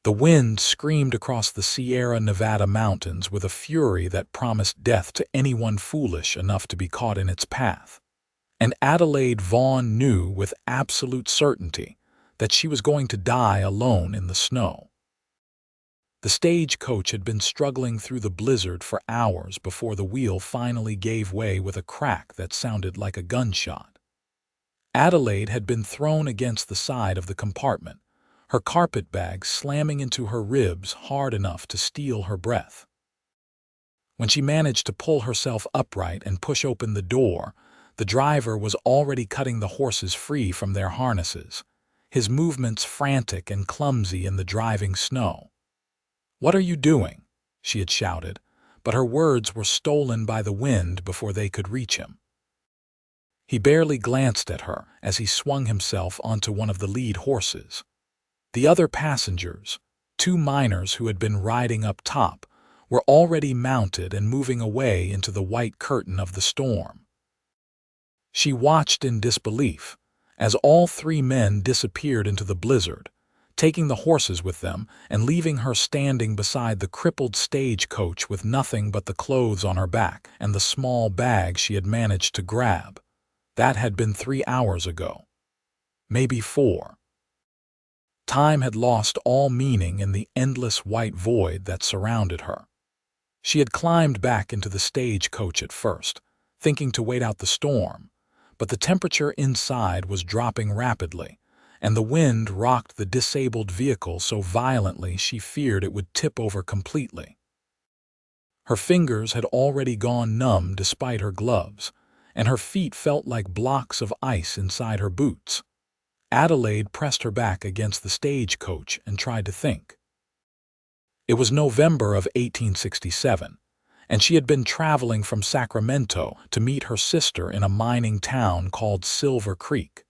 The wind screamed across the Sierra Nevada mountains with a fury that promised death to anyone foolish enough to be caught in its path. And Adelaide Vaughn knew with absolute certainty that she was going to die alone in the snow. The stagecoach had been struggling through the blizzard for hours before the wheel finally gave way with a crack that sounded like a gunshot. Adelaide had been thrown against the side of the compartment, her carpetbag slamming into her ribs hard enough to steal her breath. When she managed to pull herself upright and push open the door, the driver was already cutting the horses free from their harnesses, his movements frantic and clumsy in the driving snow. "What are you doing?" she had shouted, but her words were stolen by the wind before they could reach him. He barely glanced at her as he swung himself onto one of the lead horses. The other passengers, two miners who had been riding up top, were already mounted and moving away into the white curtain of the storm. She watched in disbelief as all three men disappeared into the blizzard, taking the horses with them and leaving her standing beside the crippled stagecoach with nothing but the clothes on her back and the small bag she had managed to grab. That had been 3 hours ago. Maybe 4. Time had lost all meaning in the endless white void that surrounded her. She had climbed back into the stagecoach at first, thinking to wait out the storm, but the temperature inside was dropping rapidly, and the wind rocked the disabled vehicle so violently she feared it would tip over completely. Her fingers had already gone numb despite her gloves, and her feet felt like blocks of ice inside her boots. Adelaide pressed her back against the stagecoach and tried to think. It was November of 1867, and she had been traveling from Sacramento to meet her sister in a mining town called Silver Creek.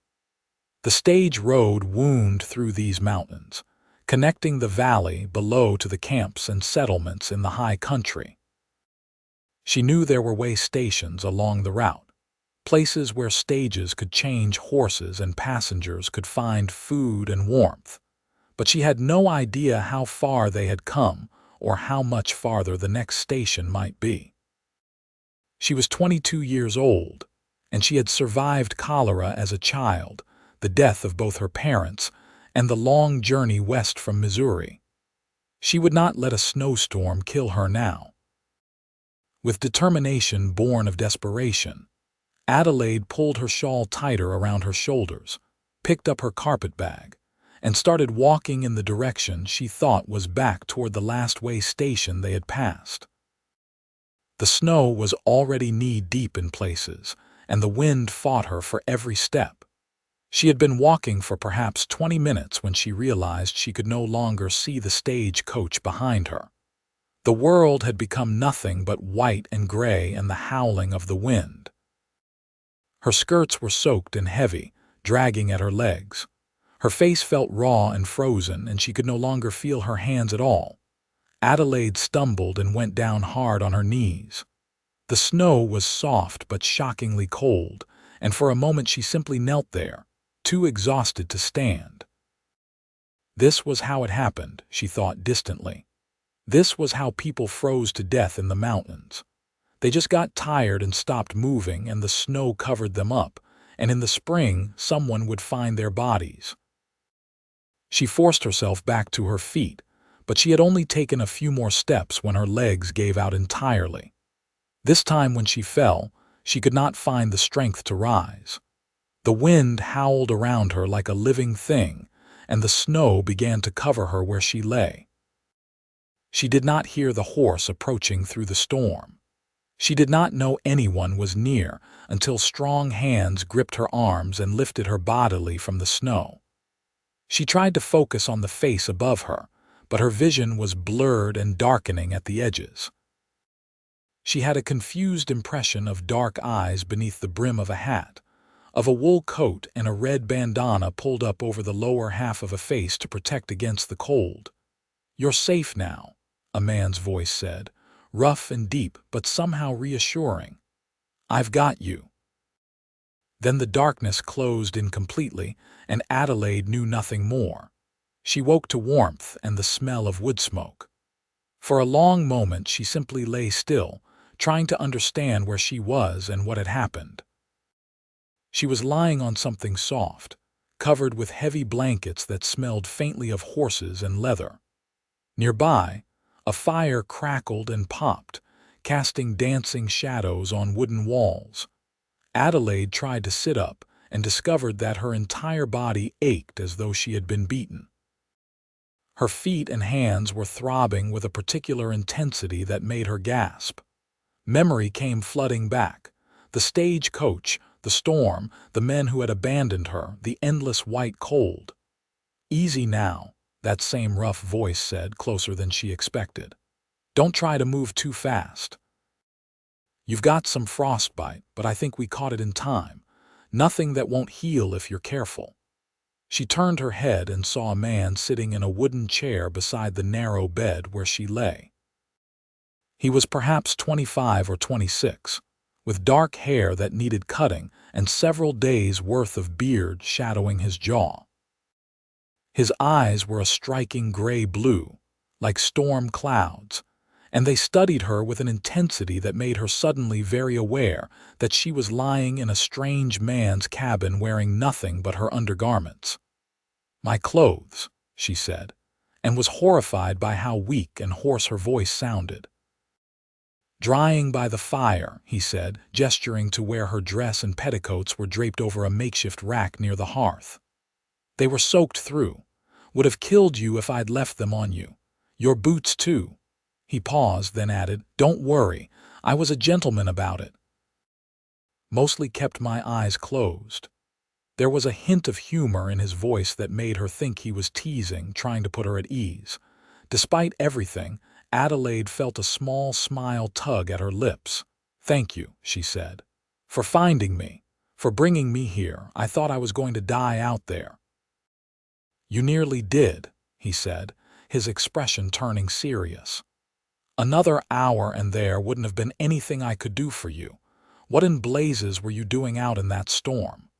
The stage road wound through these mountains, connecting the valley below to the camps and settlements in the high country. She knew there were way stations along the route, places where stages could change horses and passengers could find food and warmth, but she had no idea how far they had come or how much farther the next station might be. She was 22 years old, and she had survived cholera as a child, the death of both her parents, and the long journey west from Missouri. She would not let a snowstorm kill her now. With determination born of desperation, Adelaide pulled her shawl tighter around her shoulders, picked up her carpetbag, and started walking in the direction she thought was back toward the last way station they had passed. The snow was already knee-deep in places, and the wind fought her for every step. She had been walking for perhaps 20 minutes when she realized she could no longer see the stagecoach behind her. The world had become nothing but white and gray and the howling of the wind. Her skirts were soaked and heavy, dragging at her legs. Her face felt raw and frozen, and she could no longer feel her hands at all. Adelaide stumbled and went down hard on her knees. The snow was soft but shockingly cold, and for a moment she simply knelt there, too exhausted to stand. This was how it happened, she thought distantly. This was how people froze to death in the mountains. They just got tired and stopped moving, and the snow covered them up, and in the spring someone would find their bodies. She forced herself back to her feet, but she had only taken a few more steps when her legs gave out entirely. This time when she fell, she could not find the strength to rise. The wind howled around her like a living thing, and the snow began to cover her where she lay. She did not hear the horse approaching through the storm. She did not know anyone was near until strong hands gripped her arms and lifted her bodily from the snow. She tried to focus on the face above her, but her vision was blurred and darkening at the edges. She had a confused impression of dark eyes beneath the brim of a hat, of a wool coat and a red bandana pulled up over the lower half of a face to protect against the cold. "You're safe now," a man's voice said, rough and deep but somehow reassuring. "I've got you." Then the darkness closed in completely, and Adelaide knew nothing more. She woke to warmth and the smell of wood smoke. For a long moment she simply lay still, trying to understand where she was and what had happened. She was lying on something soft, covered with heavy blankets that smelled faintly of horses and leather. Nearby, a fire crackled and popped, casting dancing shadows on wooden walls. Adelaide tried to sit up and discovered that her entire body ached as though she had been beaten. Her feet and hands were throbbing with a particular intensity that made her gasp. Memory came flooding back. The stagecoach, the storm, the men who had abandoned her, the endless white cold. "Easy now," that same rough voice said, closer than she expected. "Don't try to move too fast. You've got some frostbite, but I think we caught it in time. Nothing that won't heal if you're careful." She turned her head and saw a man sitting in a wooden chair beside the narrow bed where she lay. He was perhaps 25 or 26, with dark hair that needed cutting and several days' worth of beard shadowing his jaw. His eyes were a striking gray blue, like storm clouds, and they studied her with an intensity that made her suddenly very aware that she was lying in a strange man's cabin wearing nothing but her undergarments. "My clothes," she said, and was horrified by how weak and hoarse her voice sounded. "Drying by the fire," he said, gesturing to where her dress and petticoats were draped over a makeshift rack near the hearth. "They were soaked through. Would have killed you if I'd left them on you. Your boots, too." He paused, then added, "Don't worry, I was a gentleman about it. Mostly kept my eyes closed." There was a hint of humor in his voice that made her think he was teasing, trying to put her at ease. Despite everything, Adelaide felt a small smile tug at her lips. "Thank you," she said, "for finding me, for bringing me here. I thought I was going to die out there." "You nearly did," he said, his expression turning serious. "Another hour and there wouldn't have been anything I could do for you. What in blazes were you doing out in that storm?"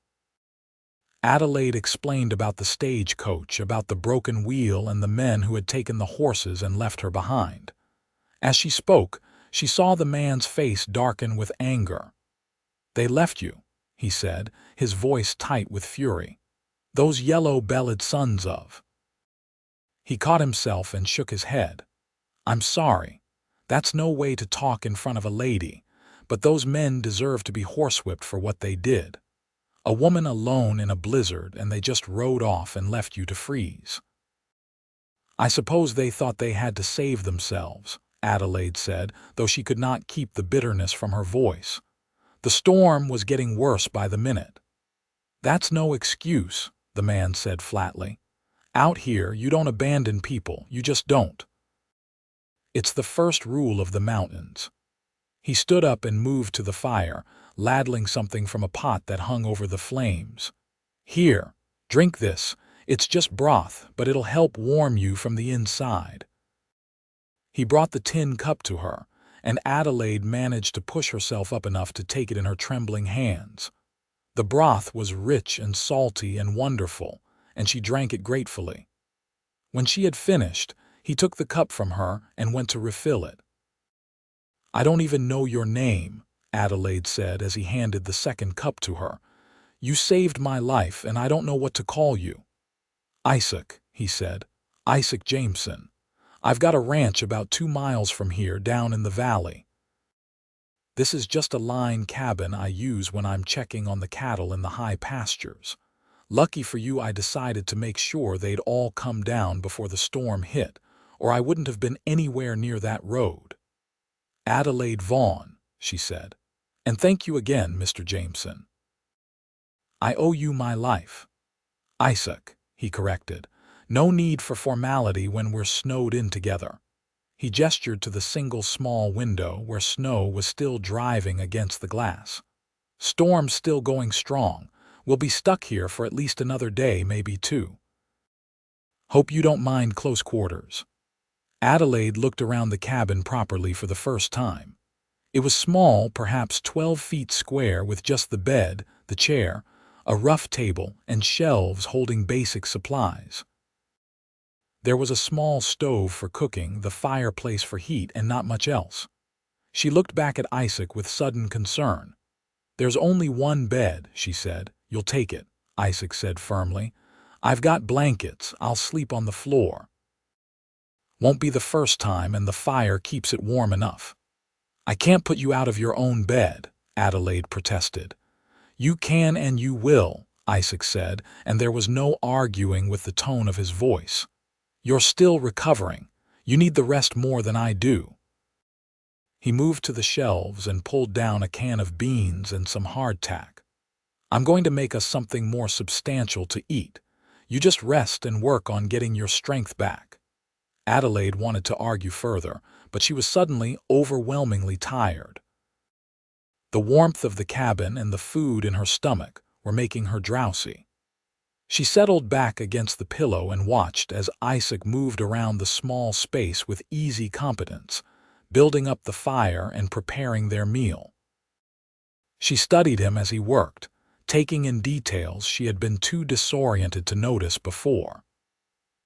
Adelaide explained about the stagecoach, about the broken wheel and the men who had taken the horses and left her behind. As she spoke, she saw the man's face darken with anger. "They left you," he said, his voice tight with fury. "Those yellow-bellied sons of—" He caught himself and shook his head. "I'm sorry. That's no way to talk in front of a lady, but those men deserve to be horsewhipped for what they did. A woman alone in a blizzard, and they just rode off and left you to freeze." "I suppose they thought they had to save themselves," Adelaide said, though she could not keep the bitterness from her voice. The storm was getting worse by the minute. "That's no excuse," the man said flatly. "Out here, you don't abandon people, you just don't. It's the first rule of the mountains." He stood up and moved to the fire, ladling something from a pot that hung over the flames. "Here, drink this. It's just broth, but it'll help warm you from the inside." He brought the tin cup to her, and Adelaide managed to push herself up enough to take it in her trembling hands. The broth was rich and salty and wonderful, and she drank it gratefully. When she had finished, he took the cup from her and went to refill it. "I don't even know your name," Adelaide said as he handed the second cup to her. "You saved my life, and I don't know what to call you." "Isaac," he said. "Isaac Jameson. I've got a ranch about 2 miles from here down in the valley. This is just a line cabin I use when I'm checking on the cattle in the high pastures. Lucky for you I decided to make sure they'd all come down before the storm hit, or I wouldn't have been anywhere near that road." "Adelaide Vaughn," she said. "And thank you again, Mr. Jameson." "I owe you my life." "Isaac," he corrected. "No need for formality when we're snowed in together." He gestured to the single small window where snow was still driving against the glass. "Storm's still going strong. We'll be stuck here for at least another day, maybe 2. Hope you don't mind close quarters." Adelaide looked around the cabin properly for the first time. It was small, perhaps 12 feet square, with just the bed, the chair, a rough table, and shelves holding basic supplies. There was a small stove for cooking, the fireplace for heat, and not much else. She looked back at Isaac with sudden concern. "There's only one bed," she said. "You'll take it," Isaac said firmly. "I've got blankets. I'll sleep on the floor. Won't be the first time, and the fire keeps it warm enough." "I can't put you out of your own bed," Adelaide protested. "You can and you will," Isaac said, and there was no arguing with the tone of his voice. "You're still recovering. You need the rest more than I do." He moved to the shelves and pulled down a can of beans and some hardtack. "I'm going to make us something more substantial to eat. You just rest and work on getting your strength back." Adelaide wanted to argue further, but she was suddenly overwhelmingly tired. The warmth of the cabin and the food in her stomach were making her drowsy. She settled back against the pillow and watched as Isaac moved around the small space with easy competence, building up the fire and preparing their meal. She studied him as he worked, taking in details she had been too disoriented to notice before.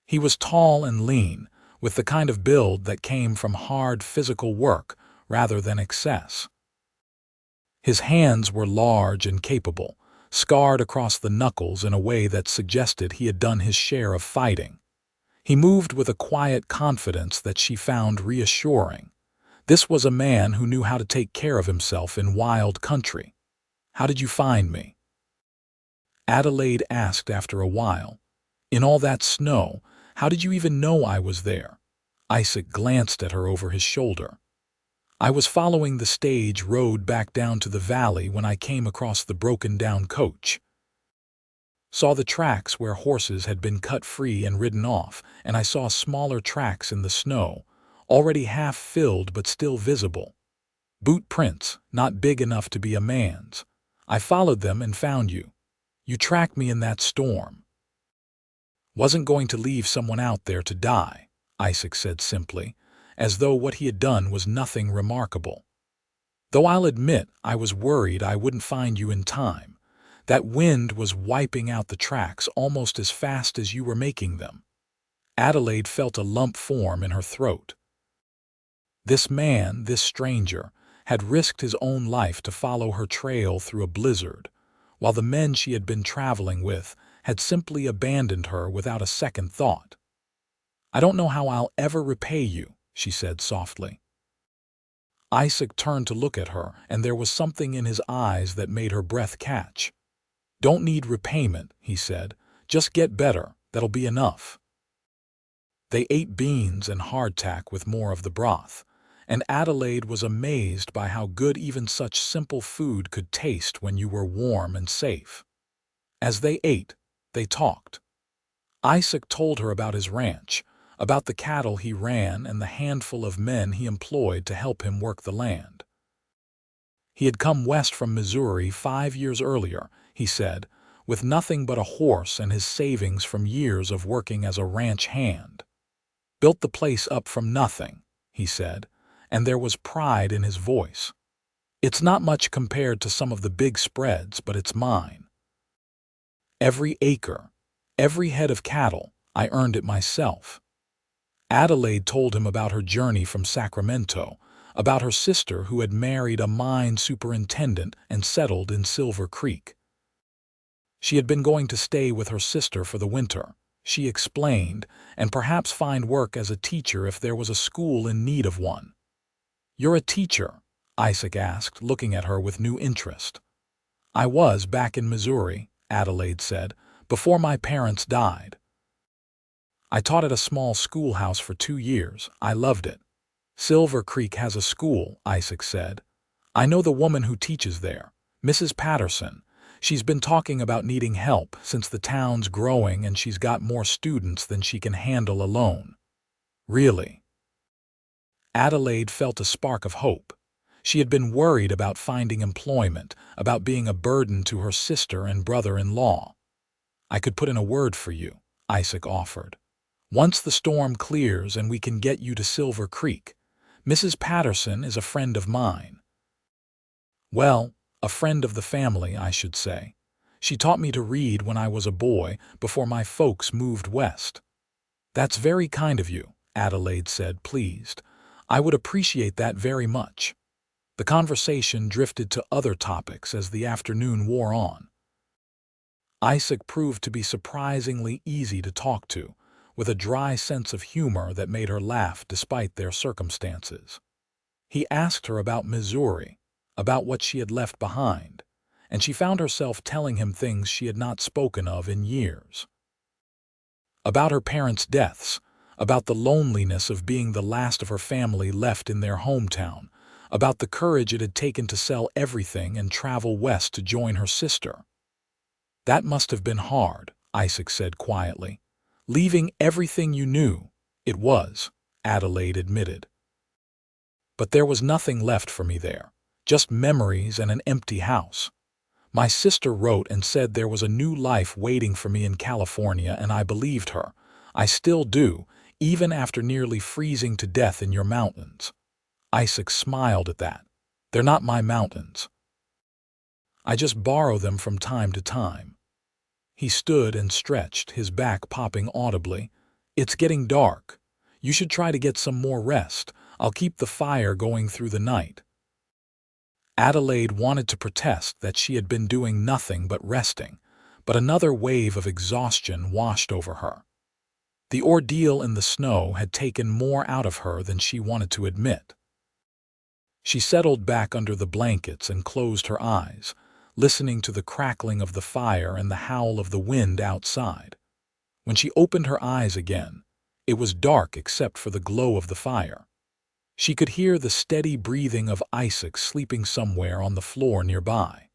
He was tall and lean, with the kind of build that came from hard physical work rather than excess. His hands were large and capable, scarred across the knuckles in a way that suggested he had done his share of fighting. He moved with a quiet confidence that she found reassuring. This was a man who knew how to take care of himself in wild country. "How did you find me?" Adelaide asked after a while. "In all that snow, how did you even know I was there?" Isaac glanced at her over his shoulder. "I was following the stage road back down to the valley when I came across the broken-down coach. Saw the tracks where horses had been cut free and ridden off, and I saw smaller tracks in the snow, already half filled but still visible. Boot prints, not big enough to be a man's. I followed them and found you. You tracked me in that storm." "Wasn't going to leave someone out there to die," Isaac said simply, as though what he had done was nothing remarkable. "Though I'll admit I was worried I wouldn't find you in time. That wind was wiping out the tracks almost as fast as you were making them." Adelaide felt a lump form in her throat. This man, this stranger, had risked his own life to follow her trail through a blizzard, while the men she had been traveling with had simply abandoned her without a second thought. "I don't know how I'll ever repay you," she said softly. Isaac turned to look at her, and there was something in his eyes that made her breath catch. "Don't need repayment," he said. "Just get better. That'll be enough." They ate beans and hardtack with more of the broth, and Adelaide was amazed by how good even such simple food could taste when you were warm and safe. As they ate, they talked. Isaac told her about his ranch, about the cattle he ran and the handful of men he employed to help him work the land. He had come west from Missouri 5 years earlier, he said, with nothing but a horse and his savings from years of working as a ranch hand. "Built the place up from nothing," he said, and there was pride in his voice. "It's not much compared to some of the big spreads, but it's mine. Every acre, every head of cattle, I earned it myself." Adelaide told him about her journey from Sacramento, about her sister who had married a mine superintendent and settled in Silver Creek. She had been going to stay with her sister for the winter, she explained, and perhaps find work as a teacher if there was a school in need of one. "You're a teacher?" Isaac asked, looking at her with new interest. "I was back in Missouri," Adelaide said, "before my parents died. I taught at a small schoolhouse for 2 years. I loved it." "Silver Creek has a school," Isaac said. "I know the woman who teaches there, Mrs. Patterson. She's been talking about needing help since the town's growing and she's got more students than she can handle alone." "Really?" Adelaide felt a spark of hope. She had been worried about finding employment, about being a burden to her sister and brother-in-law. "I could put in a word for you," Isaac offered. "Once the storm clears and we can get you to Silver Creek. Mrs. Patterson is a friend of mine." "Well, a friend of the family, I should say. She taught me to read when I was a boy, before my folks moved west." "That's very kind of you," Adelaide said, pleased. "I would appreciate that very much." The conversation drifted to other topics as the afternoon wore on. Isaac proved to be surprisingly easy to talk to, with a dry sense of humor that made her laugh despite their circumstances. He asked her about Missouri, about what she had left behind, and she found herself telling him things she had not spoken of in years. About her parents' deaths, about the loneliness of being the last of her family left in their hometown, about the courage it had taken to sell everything and travel west to join her sister. "That must have been hard," Isaac said quietly. "Leaving everything you knew." "It was," Adelaide admitted. "But there was nothing left for me there, just memories and an empty house. My sister wrote and said there was a new life waiting for me in California, and I believed her. I still do, even after nearly freezing to death in your mountains." Isaac smiled at that. "They're not my mountains. I just borrow them from time to time." He stood and stretched, his back popping audibly. "It's getting dark. You should try to get some more rest. I'll keep the fire going through the night." Adelaide wanted to protest that she had been doing nothing but resting, but another wave of exhaustion washed over her. The ordeal in the snow had taken more out of her than she wanted to admit. She settled back under the blankets and closed her eyes, listening to the crackling of the fire and the howl of the wind outside. When she opened her eyes again, it was dark except for the glow of the fire. She could hear the steady breathing of Isaac sleeping somewhere on the floor nearby.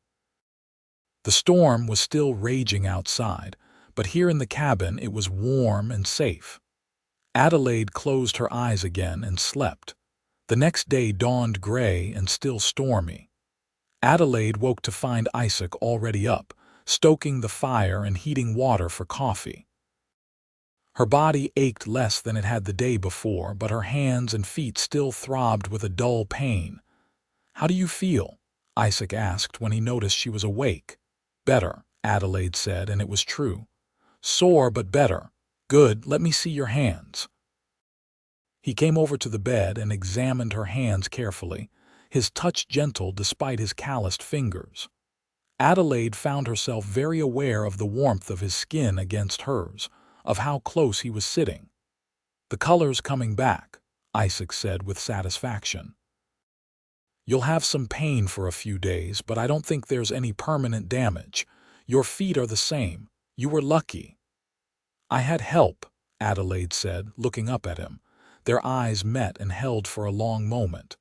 The storm was still raging outside, but here in the cabin it was warm and safe. Adelaide closed her eyes again and slept. The next day dawned gray and still stormy. Adelaide woke to find Isaac already up, stoking the fire and heating water for coffee. Her body ached less than it had the day before, but her hands and feet still throbbed with a dull pain. "How do you feel?" Isaac asked when he noticed she was awake. "Better," Adelaide said, and it was true. "Sore, but better." "Good, let me see your hands." He came over to the bed and examined her hands carefully, his touch gentle despite his calloused fingers. Adelaide found herself very aware of the warmth of his skin against hers, of how close he was sitting. "The color's coming back," Isaac said with satisfaction. "You'll have some pain for a few days, but I don't think there's any permanent damage. Your feet are the same. You were lucky." "I had help," Adelaide said, looking up at him. Their eyes met and held for a long moment.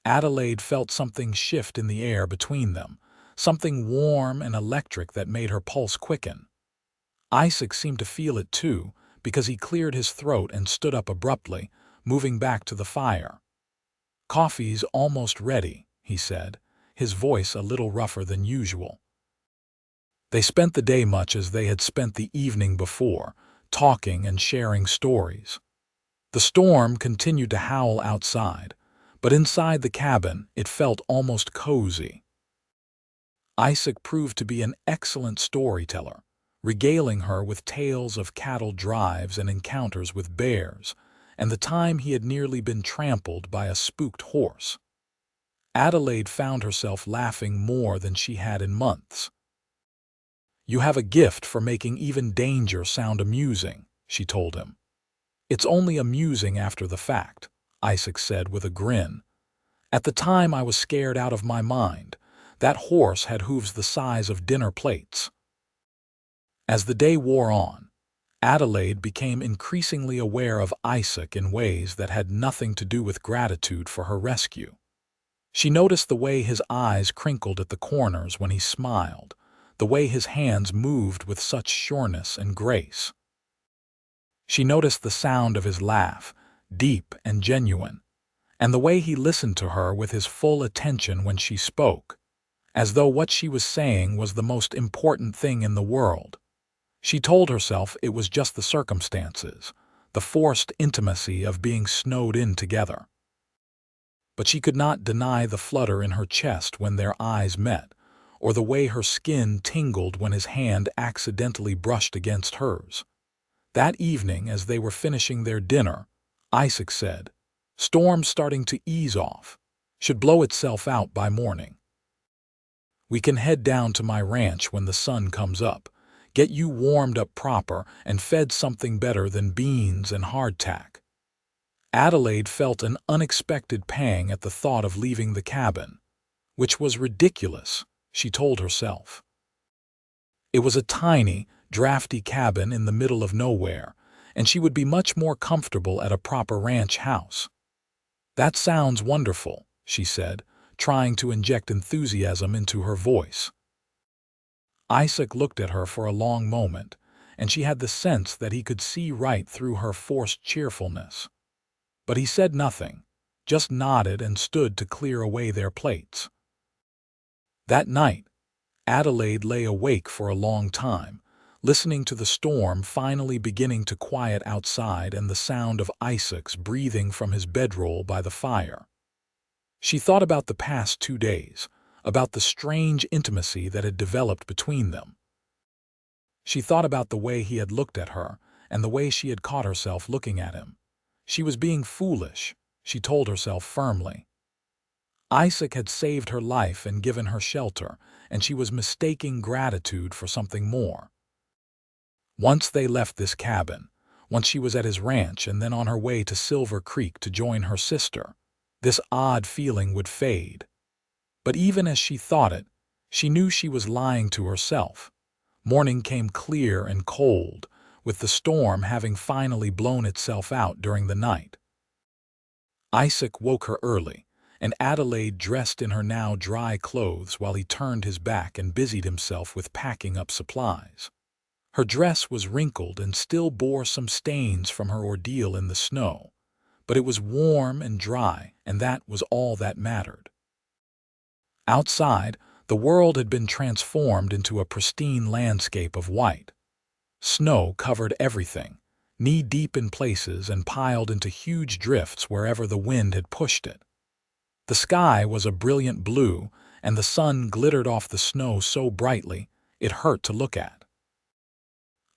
Adelaide felt something shift in the air between them, something warm and electric that made her pulse quicken. Isaac seemed to feel it too, because he cleared his throat and stood up abruptly, moving back to the fire. "Coffee's almost ready," he said, his voice a little rougher than usual. They spent the day much as they had spent the evening before, talking and sharing stories. The storm continued to howl outside, but inside the cabin it felt almost cozy. Isaac proved to be an excellent storyteller, regaling her with tales of cattle drives and encounters with bears, and the time he had nearly been trampled by a spooked horse. Adelaide found herself laughing more than she had in months. "You have a gift for making even danger sound amusing," she told him. "It's only amusing after the fact," Isaac said with a grin. "At the time I was scared out of my mind. That horse had hooves the size of dinner plates." As the day wore on, Adelaide became increasingly aware of Isaac in ways that had nothing to do with gratitude for her rescue. She noticed the way his eyes crinkled at the corners when he smiled, the way his hands moved with such sureness and grace. She noticed the sound of his laugh, deep and genuine, and the way he listened to her with his full attention when she spoke, as though what she was saying was the most important thing in the world. She told herself it was just the circumstances, the forced intimacy of being snowed in together. But she could not deny the flutter in her chest when their eyes met, or the way her skin tingled when his hand accidentally brushed against hers. That evening, as they were finishing their dinner, Isaac said, "Storm's starting to ease off. Should blow itself out by morning. We can head down to my ranch when the sun comes up, get you warmed up proper and fed something better than beans and hardtack." Adelaide felt an unexpected pang at the thought of leaving the cabin, which was ridiculous, she told herself. It was a tiny, drafty cabin in the middle of nowhere, and she would be much more comfortable at a proper ranch house. "That sounds wonderful," she said, trying to inject enthusiasm into her voice. Isaac looked at her for a long moment, and she had the sense that he could see right through her forced cheerfulness. But he said nothing, just nodded and stood to clear away their plates. That night, Adelaide lay awake for a long time, listening to the storm finally beginning to quiet outside and the sound of Isaac's breathing from his bedroll by the fire. She thought about the past 2 days, about the strange intimacy that had developed between them. She thought about the way he had looked at her and the way she had caught herself looking at him. She was being foolish, she told herself firmly. Isaac had saved her life and given her shelter, and she was mistaking gratitude for something more. Once they left this cabin, once she was at his ranch and then on her way to Silver Creek to join her sister, this odd feeling would fade. But even as she thought it, she knew she was lying to herself. Morning came clear and cold, with the storm having finally blown itself out during the night. Isaac woke her early, and Adelaide dressed in her now dry clothes while he turned his back and busied himself with packing up supplies. Her dress was wrinkled and still bore some stains from her ordeal in the snow, but it was warm and dry, and that was all that mattered. Outside, the world had been transformed into a pristine landscape of white. Snow covered everything, knee-deep in places and piled into huge drifts wherever the wind had pushed it. The sky was a brilliant blue, and the sun glittered off the snow so brightly it hurt to look at.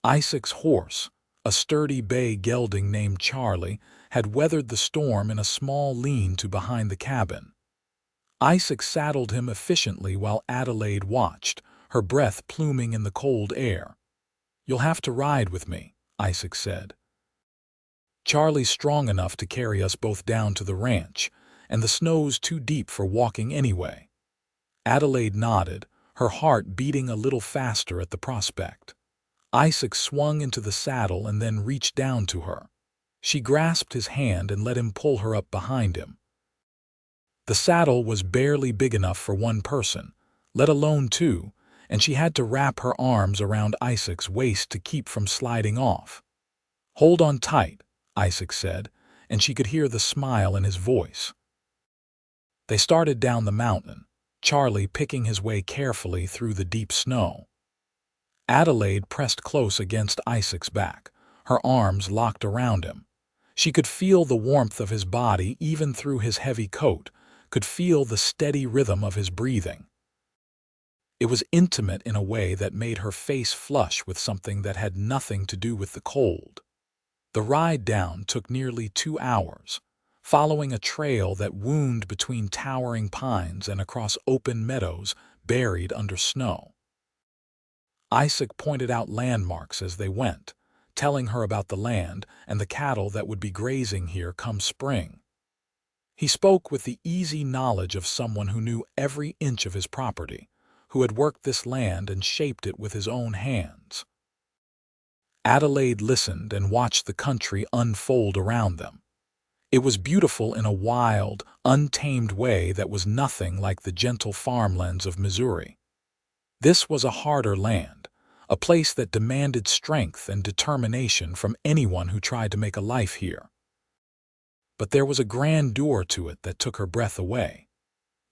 Isaac's horse, a sturdy bay gelding named Charlie, had weathered the storm in a small lean-to behind the cabin. Isaac saddled him efficiently while Adelaide watched, her breath pluming in the cold air. "You'll have to ride with me," Isaac said. "Charlie's strong enough to carry us both down to the ranch, and the snow's too deep for walking anyway." Adelaide nodded, her heart beating a little faster at the prospect. Isaac swung into the saddle and then reached down to her. She grasped his hand and let him pull her up behind him. The saddle was barely big enough for one person, let alone two, and she had to wrap her arms around Isaac's waist to keep from sliding off. "Hold on tight," Isaac said, and she could hear the smile in his voice. They started down the mountain, Charlie picking his way carefully through the deep snow. Adelaide pressed close against Isaac's back, her arms locked around him. She could feel the warmth of his body even through his heavy coat, could feel the steady rhythm of his breathing. It was intimate in a way that made her face flush with something that had nothing to do with the cold. The ride down took nearly 2 hours, following a trail that wound between towering pines and across open meadows buried under snow. Isaac pointed out landmarks as they went, telling her about the land and the cattle that would be grazing here come spring. He spoke with the easy knowledge of someone who knew every inch of his property, who had worked this land and shaped it with his own hands. Adelaide listened and watched the country unfold around them. It was beautiful in a wild, untamed way that was nothing like the gentle farmlands of Missouri. This was a harder land, a place that demanded strength and determination from anyone who tried to make a life here. But there was a grandeur to it that took her breath away.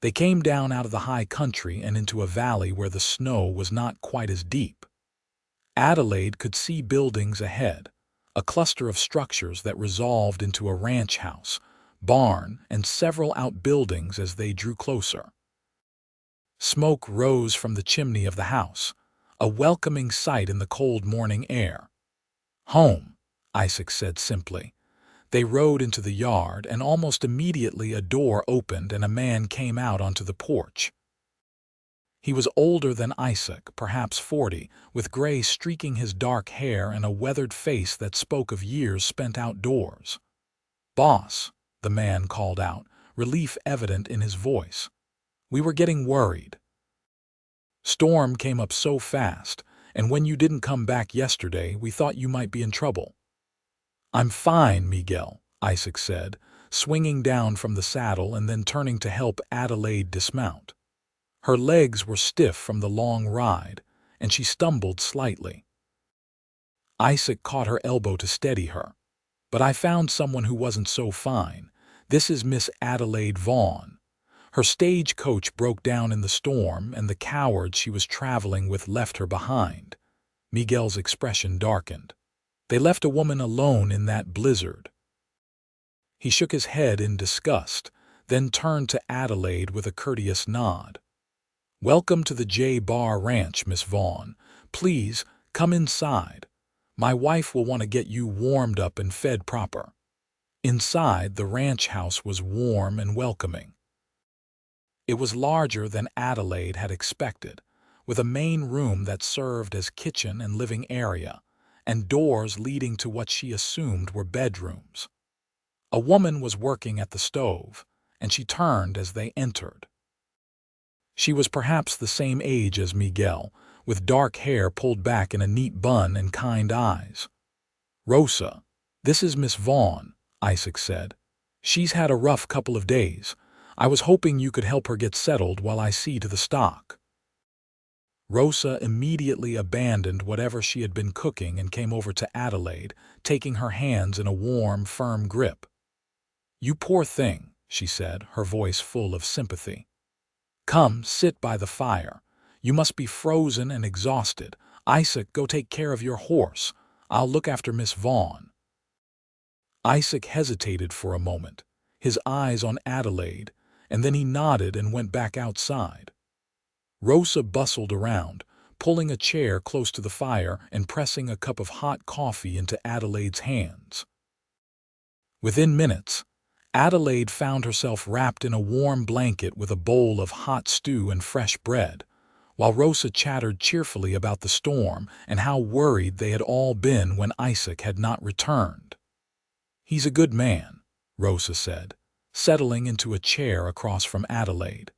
They came down out of the high country and into a valley where the snow was not quite as deep. Adelaide could see buildings ahead, a cluster of structures that resolved into a ranch house, barn, and several outbuildings as they drew closer. Smoke rose from the chimney of the house, a welcoming sight in the cold morning air. Home, Isaac said simply. They rode into the yard, and almost immediately a door opened and a man came out onto the porch. He was older than Isaac, perhaps 40, with gray streaking his dark hair and a weathered face that spoke of years spent outdoors. "Boss," the man called out, relief evident in his voice. "We were getting worried. Storm came up so fast, and when you didn't come back yesterday, we thought you might be in trouble." "I'm fine, Miguel," Isaac said, swinging down from the saddle and then turning to help Adelaide dismount. Her legs were stiff from the long ride, and she stumbled slightly. Isaac caught her elbow to steady her. "But I found someone who wasn't so fine. This is Miss Adelaide Vaughn. Her stagecoach broke down in the storm, and the cowards she was traveling with left her behind." Miguel's expression darkened. "They left a woman alone in that blizzard." He shook his head in disgust, then turned to Adelaide with a courteous nod. "Welcome to the J-Bar Ranch, Miss Vaughn. Please, come inside. My wife will want to get you warmed up and fed proper." Inside, the ranch house was warm and welcoming. It was larger than Adelaide had expected, with a main room that served as kitchen and living area, and doors leading to what she assumed were bedrooms. A woman was working at the stove, and she turned as they entered. She was perhaps the same age as Miguel, with dark hair pulled back in a neat bun and kind eyes. "Rosa, this is Miss Vaughn," Isaac said. "She's had a rough couple of days. I was hoping you could help her get settled while I see to the stock." Rosa immediately abandoned whatever she had been cooking and came over to Adelaide, taking her hands in a warm, firm grip. "You poor thing," she said, her voice full of sympathy. "Come, sit by the fire. You must be frozen and exhausted. Isaac, go take care of your horse. I'll look after Miss Vaughn." Isaac hesitated for a moment, his eyes on Adelaide, and then he nodded and went back outside. Rosa bustled around, pulling a chair close to the fire and pressing a cup of hot coffee into Adelaide's hands. Within minutes, Adelaide found herself wrapped in a warm blanket with a bowl of hot stew and fresh bread, while Rosa chattered cheerfully about the storm and how worried they had all been when Isaac had not returned. "He's a good man," Rosa said, settling into a chair across from Adelaide.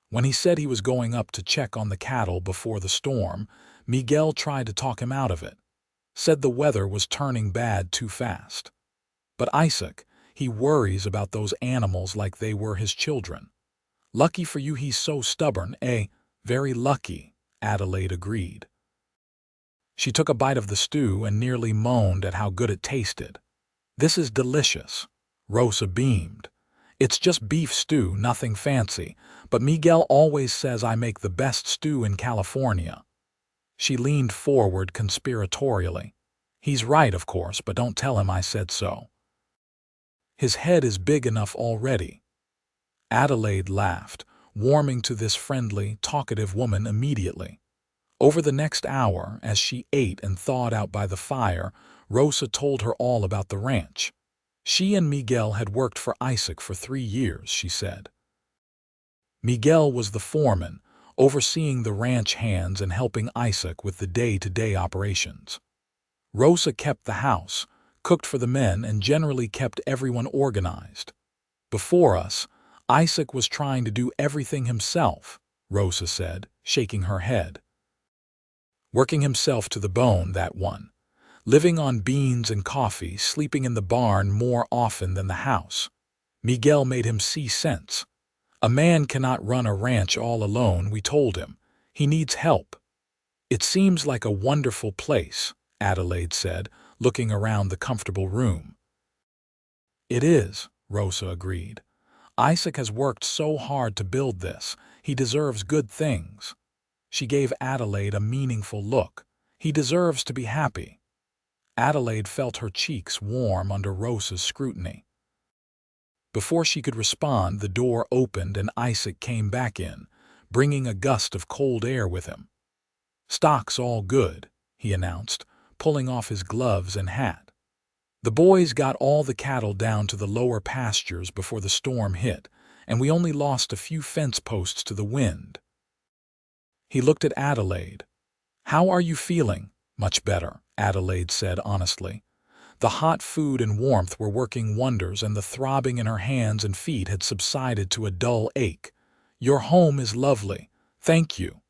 When he said he was going up to check on the cattle before the storm, Miguel tried to talk him out of it, said the weather was turning bad too fast. "But Isaac, he worries about those animals like they were his children." "Lucky for you he's so stubborn, eh?" "Very lucky," Adelaide agreed. She took a bite of the stew and nearly moaned at how good it tasted. "This is delicious," Rosa beamed. "It's just beef stew, nothing fancy, but Miguel always says I make the best stew in California." She leaned forward conspiratorially. "He's right, of course, but don't tell him I said so. His head is big enough already." Adelaide laughed, warming to this friendly, talkative woman immediately. Over the next hour, as she ate and thawed out by the fire, Rosa told her all about the ranch. She and Miguel had worked for Isaac for 3 years, she said. Miguel was the foreman, overseeing the ranch hands and helping Isaac with the day-to-day operations. Rosa kept the house, cooked for the men, and generally kept everyone organized. "Before us, Isaac was trying to do everything himself," Rosa said, shaking her head. "Working himself to the bone, that one. Living on beans and coffee, sleeping in the barn more often than the house. Miguel made him see sense. A man cannot run a ranch all alone, we told him. He needs help." "It seems like a wonderful place," Adelaide said, looking around the comfortable room. "It is," Rosa agreed. "Isaac has worked so hard to build this. He deserves good things." She gave Adelaide a meaningful look. "He deserves to be happy." Adelaide felt her cheeks warm under Rosa's scrutiny. Before she could respond, the door opened and Isaac came back in, bringing a gust of cold air with him. "Stock's all good," he announced, pulling off his gloves and hat. "The boys got all the cattle down to the lower pastures before the storm hit, and we only lost a few fence posts to the wind." He looked at Adelaide. "How are you feeling?" "Much better," Adelaide said honestly. The hot food and warmth were working wonders, and the throbbing in her hands and feet had subsided to a dull ache. "Your home is lovely. Thank you."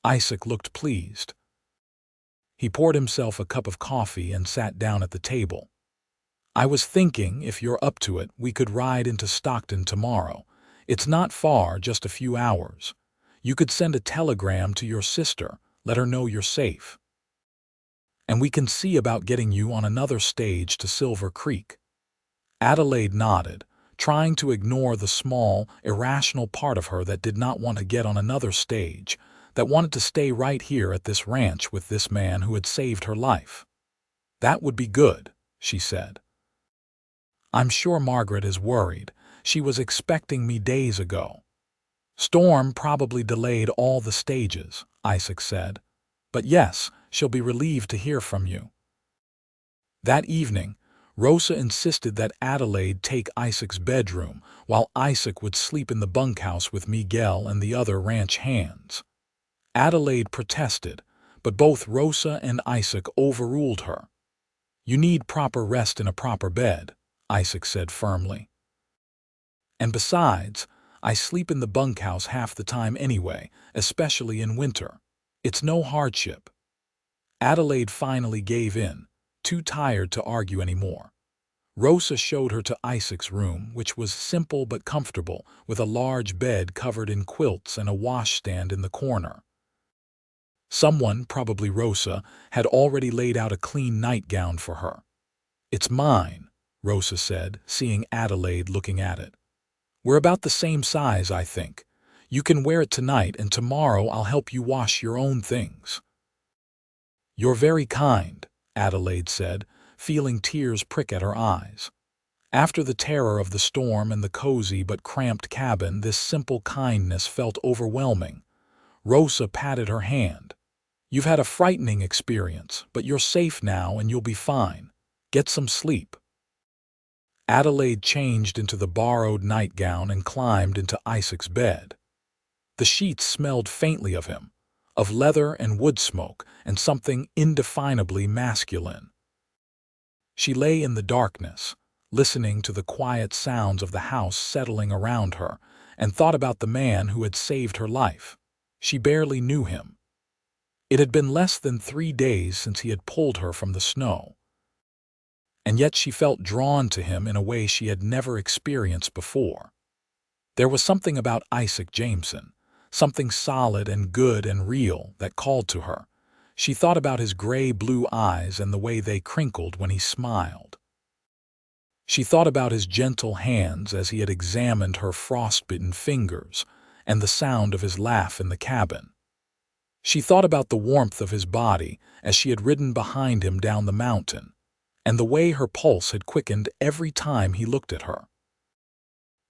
Isaac looked pleased. He poured himself a cup of coffee and sat down at the table. "I was thinking, if you're up to it, we could ride into Stockton tomorrow. It's not far, just a few hours. You could send a telegram to your sister, let her know you're safe. And we can see about getting you on another stage to Silver Creek." Adelaide nodded, trying to ignore the small, irrational part of her that did not want to get on another stage, that wanted to stay right here at this ranch with this man who had saved her life. "That would be good," she said. "I'm sure Margaret is worried. She was expecting me days ago." "Storm probably delayed all the stages," Isaac said. "But yes, she'll be relieved to hear from you." That evening, Rosa insisted that Adelaide take Isaac's bedroom, while Isaac would sleep in the bunkhouse with Miguel and the other ranch hands. Adelaide protested, but both Rosa and Isaac overruled her. "You need proper rest in a proper bed," Isaac said firmly. "And besides, I sleep in the bunkhouse half the time anyway, especially in winter. It's no hardship." Adelaide finally gave in, too tired to argue anymore. Rosa showed her to Isaac's room, which was simple but comfortable, with a large bed covered in quilts and a washstand in the corner. Someone, probably Rosa, had already laid out a clean nightgown for her. "It's mine," Rosa said, seeing Adelaide looking at it. "We're about the same size, I think. You can wear it tonight, and tomorrow I'll help you wash your own things." "You're very kind," Adelaide said, feeling tears prick at her eyes. After the terror of the storm and the cozy but cramped cabin, this simple kindness felt overwhelming. Rosa patted her hand. "You've had a frightening experience, but you're safe now and you'll be fine. Get some sleep." Adelaide changed into the borrowed nightgown and climbed into Isaac's bed. The sheets smelled faintly of him, of leather and wood smoke, and something indefinably masculine. She lay in the darkness, listening to the quiet sounds of the house settling around her, and thought about the man who had saved her life. She barely knew him. It had been less than 3 days since he had pulled her from the snow. And yet she felt drawn to him in a way she had never experienced before. There was something about Isaac Jameson, something solid and good and real, that called to her. She thought about his gray-blue eyes and the way they crinkled when he smiled. She thought about his gentle hands as he had examined her frostbitten fingers, and the sound of his laugh in the cabin. She thought about the warmth of his body as she had ridden behind him down the mountain, and the way her pulse had quickened every time he looked at her.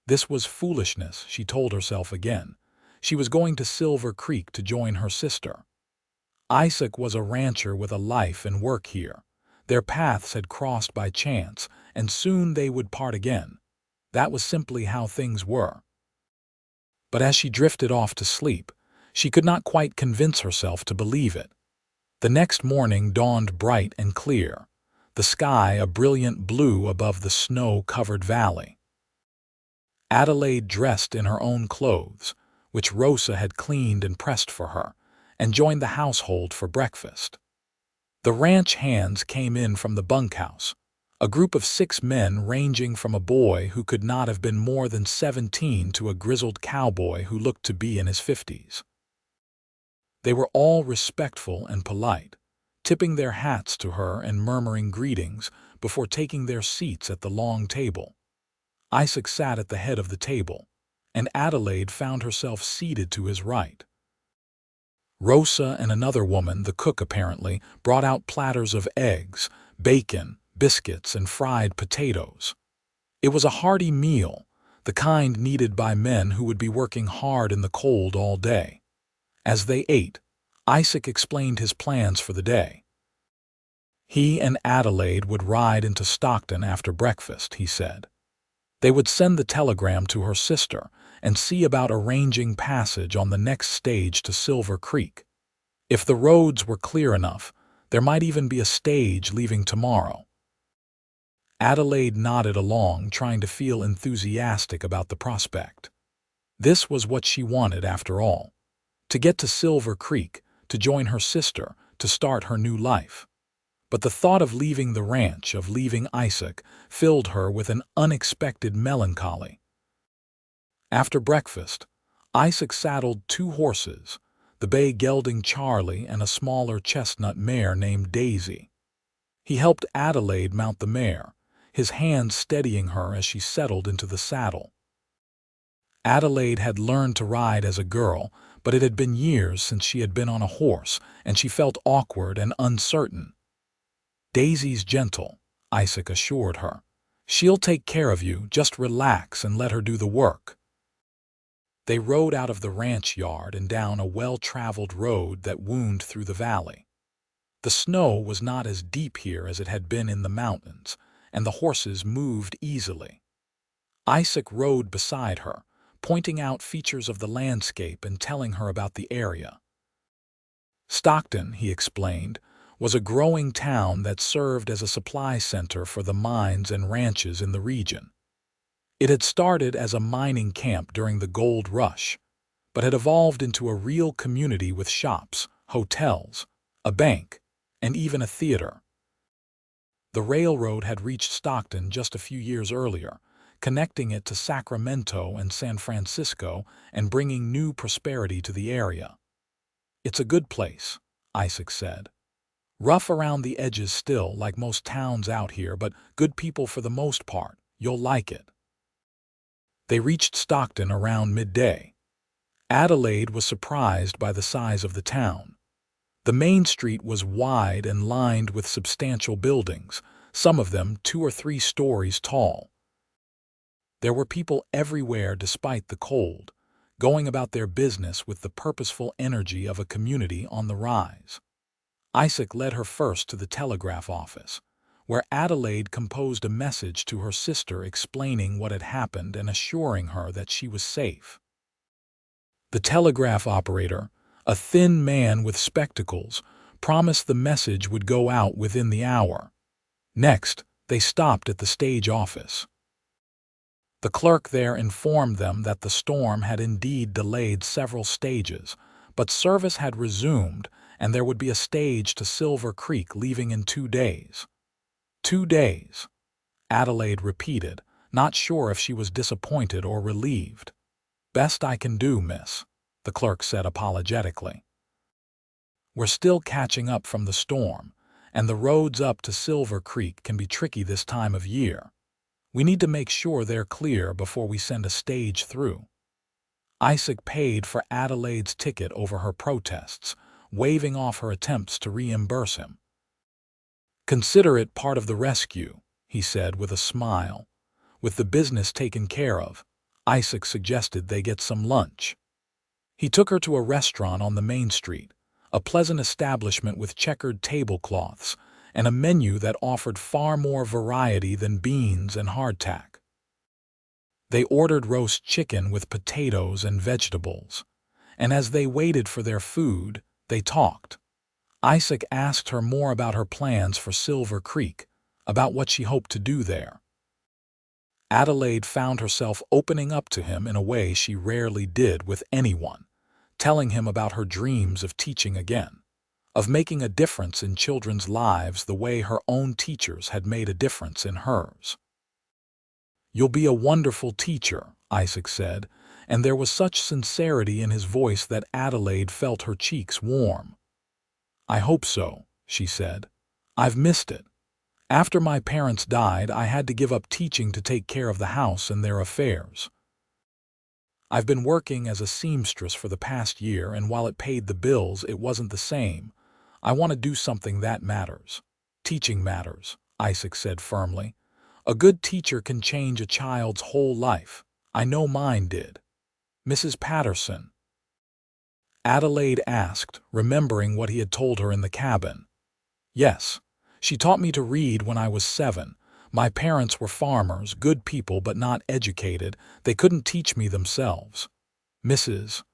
This was foolishness, she told herself again. She was going to Silver Creek to join her sister. Isaac was a rancher with a life and work here. Their paths had crossed by chance, and soon they would part again. That was simply how things were. But as she drifted off to sleep, she could not quite convince herself to believe it. The next morning dawned bright and clear, the sky a brilliant blue above the snow-covered valley. Adelaide dressed in her own clothes, which Rosa had cleaned and pressed for her, and joined the household for breakfast. The ranch hands came in from the bunkhouse, a group of 6 men ranging from a boy who could not have been more than 17 to a grizzled cowboy who looked to be in his 50s. They were all respectful and polite, tipping their hats to her and murmuring greetings before taking their seats at the long table. Isaac sat at the head of the table, and Adelaide found herself seated to his right. Rosa and another woman, the cook apparently, brought out platters of eggs, bacon, biscuits, and fried potatoes. It was a hearty meal, the kind needed by men who would be working hard in the cold all day. As they ate, Isaac explained his plans for the day. He and Adelaide would ride into Stockton after breakfast, he said. They would send the telegram to her sister and see about arranging passage on the next stage to Silver Creek. If the roads were clear enough, there might even be a stage leaving tomorrow. Adelaide nodded along, trying to feel enthusiastic about the prospect. This was what she wanted after all. To get to Silver Creek, to join her sister, to start her new life. But the thought of leaving the ranch, of leaving Isaac, filled her with an unexpected melancholy. After breakfast, Isaac saddled 2 horses, the bay gelding Charlie and a smaller chestnut mare named Daisy. He helped Adelaide mount the mare, his hands steadying her as she settled into the saddle. Adelaide had learned to ride as a girl, but it had been years since she had been on a horse, and she felt awkward and uncertain. "Daisy's gentle," Isaac assured her. "She'll take care of you, just relax and let her do the work." They rode out of the ranch yard and down a well-traveled road that wound through the valley. The snow was not as deep here as it had been in the mountains, and the horses moved easily. Isaac rode beside her, pointing out features of the landscape and telling her about the area. Stockton, he explained, was a growing town that served as a supply center for the mines and ranches in the region. It had started as a mining camp during the gold rush, but had evolved into a real community with shops, hotels, a bank, and even a theater. The railroad had reached Stockton just a few years earlier, connecting it to Sacramento and San Francisco and bringing new prosperity to the area. "It's a good place," Isaac said. "Rough around the edges still, like most towns out here, but good people for the most part. You'll like it." They reached Stockton around midday. Adelaide was surprised by the size of the town. The main street was wide and lined with substantial buildings, some of them 2 or 3 stories tall. There were people everywhere despite the cold, going about their business with the purposeful energy of a community on the rise. Isaac led her first to the telegraph office, where Adelaide composed a message to her sister explaining what had happened and assuring her that she was safe. The telegraph operator, a thin man with spectacles, promised the message would go out within the hour. Next, they stopped at the stage office. The clerk there informed them that the storm had indeed delayed several stages, but service had resumed and there would be a stage to Silver Creek leaving in 2 days. 2 days, Adelaide repeated, not sure if she was disappointed or relieved. "Best I can do, miss," the clerk said apologetically. "We're still catching up from the storm, and the roads up to Silver Creek can be tricky this time of year. We need to make sure they're clear before we send a stage through." Isaac paid for Adelaide's ticket over her protests, waving off her attempts to reimburse him. "Consider it part of the rescue," he said with a smile. With the business taken care of, Isaac suggested they get some lunch. He took her to a restaurant on the main street, a pleasant establishment with checkered tablecloths and a menu that offered far more variety than beans and hardtack. They ordered roast chicken with potatoes and vegetables, and as they waited for their food, they talked. Isaac asked her more about her plans for Silver Creek, about what she hoped to do there. Adelaide found herself opening up to him in a way she rarely did with anyone, telling him about her dreams of teaching again, of making a difference in children's lives the way her own teachers had made a difference in hers. "You'll be a wonderful teacher," Isaac said, and there was such sincerity in his voice that Adelaide felt her cheeks warm. "I hope so," she said. "I've missed it. After my parents died, I had to give up teaching to take care of the house and their affairs. I've been working as a seamstress for the past year, and while it paid the bills, it wasn't the same. I want to do something that matters." "Teaching matters," Isaac said firmly. "A good teacher can change a child's whole life. I know mine did." "Mrs. Patterson?" Adelaide asked, remembering what he had told her in the cabin. "Yes, She taught me to read when I was 7. My parents were farmers, good people but not educated. They couldn't teach me themselves. Mrs.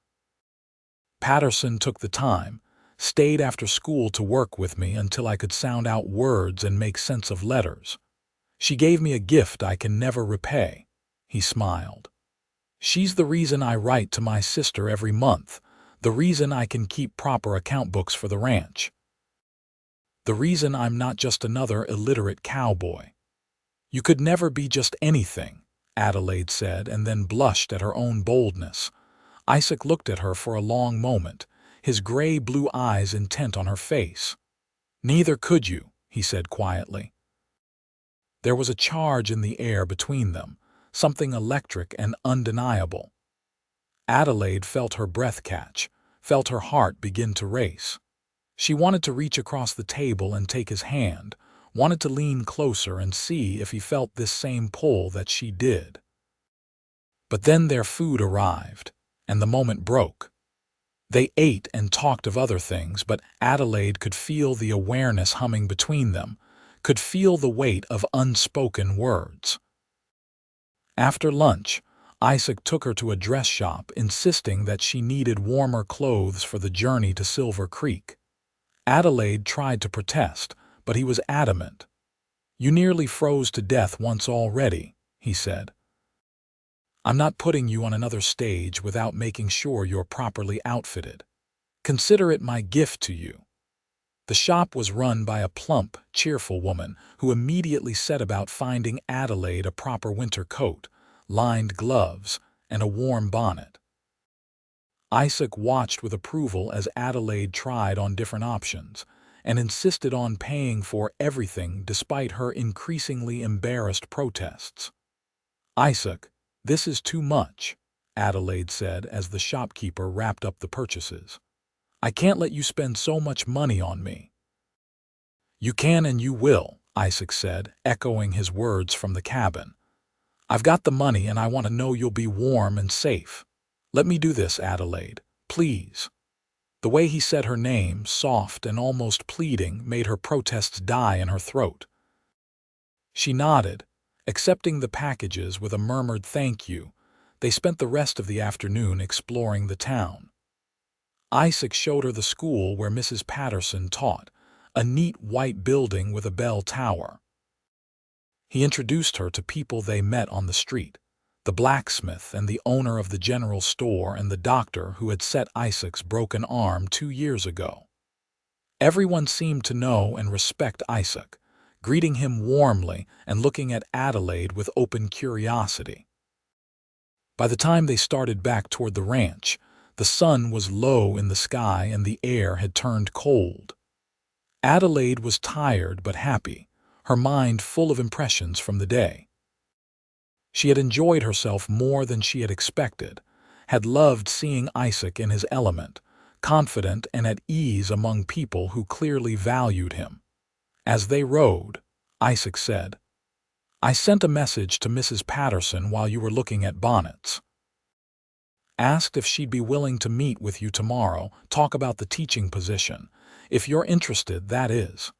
Patterson took the time, stayed after school to work with me until I could sound out words and make sense of letters. She gave me a gift I can never repay. He smiled. She's the reason I write to my sister every month, the reason I can keep proper account books for the ranch. The reason I'm not just another illiterate cowboy. You could never be just anything, Adelaide said, and then blushed at her own boldness. Isaac looked at her for a long moment, his gray-blue eyes intent on her face. Neither could you, he said quietly. There was a charge in the air between them, something electric and undeniable. Adelaide felt her breath catch, felt her heart begin to race. She wanted to reach across the table and take his hand, wanted to lean closer and see if he felt this same pull that she did. But then their food arrived, and the moment broke. They ate and talked of other things, but Adelaide could feel the awareness humming between them, could feel the weight of unspoken words. After lunch, Isaac took her to a dress shop, insisting that she needed warmer clothes for the journey to Silver Creek. Adelaide tried to protest, but he was adamant. You nearly froze to death once already, he said. I'm not putting you on another stage without making sure you're properly outfitted. Consider it my gift to you. The shop was run by a plump, cheerful woman who immediately set about finding Adelaide a proper winter coat, lined gloves, and a warm bonnet. Isaac watched with approval as Adelaide tried on different options and insisted on paying for everything despite her increasingly embarrassed protests. Isaac, this is too much, Adelaide said as the shopkeeper wrapped up the purchases. I can't let you spend so much money on me. You can and you will, Isaac said, echoing his words from the cabin. I've got the money and I want to know you'll be warm and safe. Let me do this, Adelaide, please. The way he said her name, soft and almost pleading, made her protests die in her throat. She nodded, accepting the packages with a murmured thank you. They spent the rest of the afternoon exploring the town. Isaac showed her the school where Mrs. Patterson taught, a neat white building with a bell tower. He introduced her to people they met on the street, the blacksmith and the owner of the general store and the doctor who had set Isaac's broken arm 2 years ago. Everyone seemed to know and respect Isaac, greeting him warmly and looking at Adelaide with open curiosity. By the time they started back toward the ranch, the sun was low in the sky and the air had turned cold. Adelaide was tired but happy, her mind full of impressions from the day. She had enjoyed herself more than she had expected, had loved seeing Isaac in his element, confident and at ease among people who clearly valued him. As they rode, Isaac said, I sent a message to Mrs. Patterson while you were looking at bonnets. Asked if she'd be willing to meet with you tomorrow, talk about the teaching position. If you're interested, that is.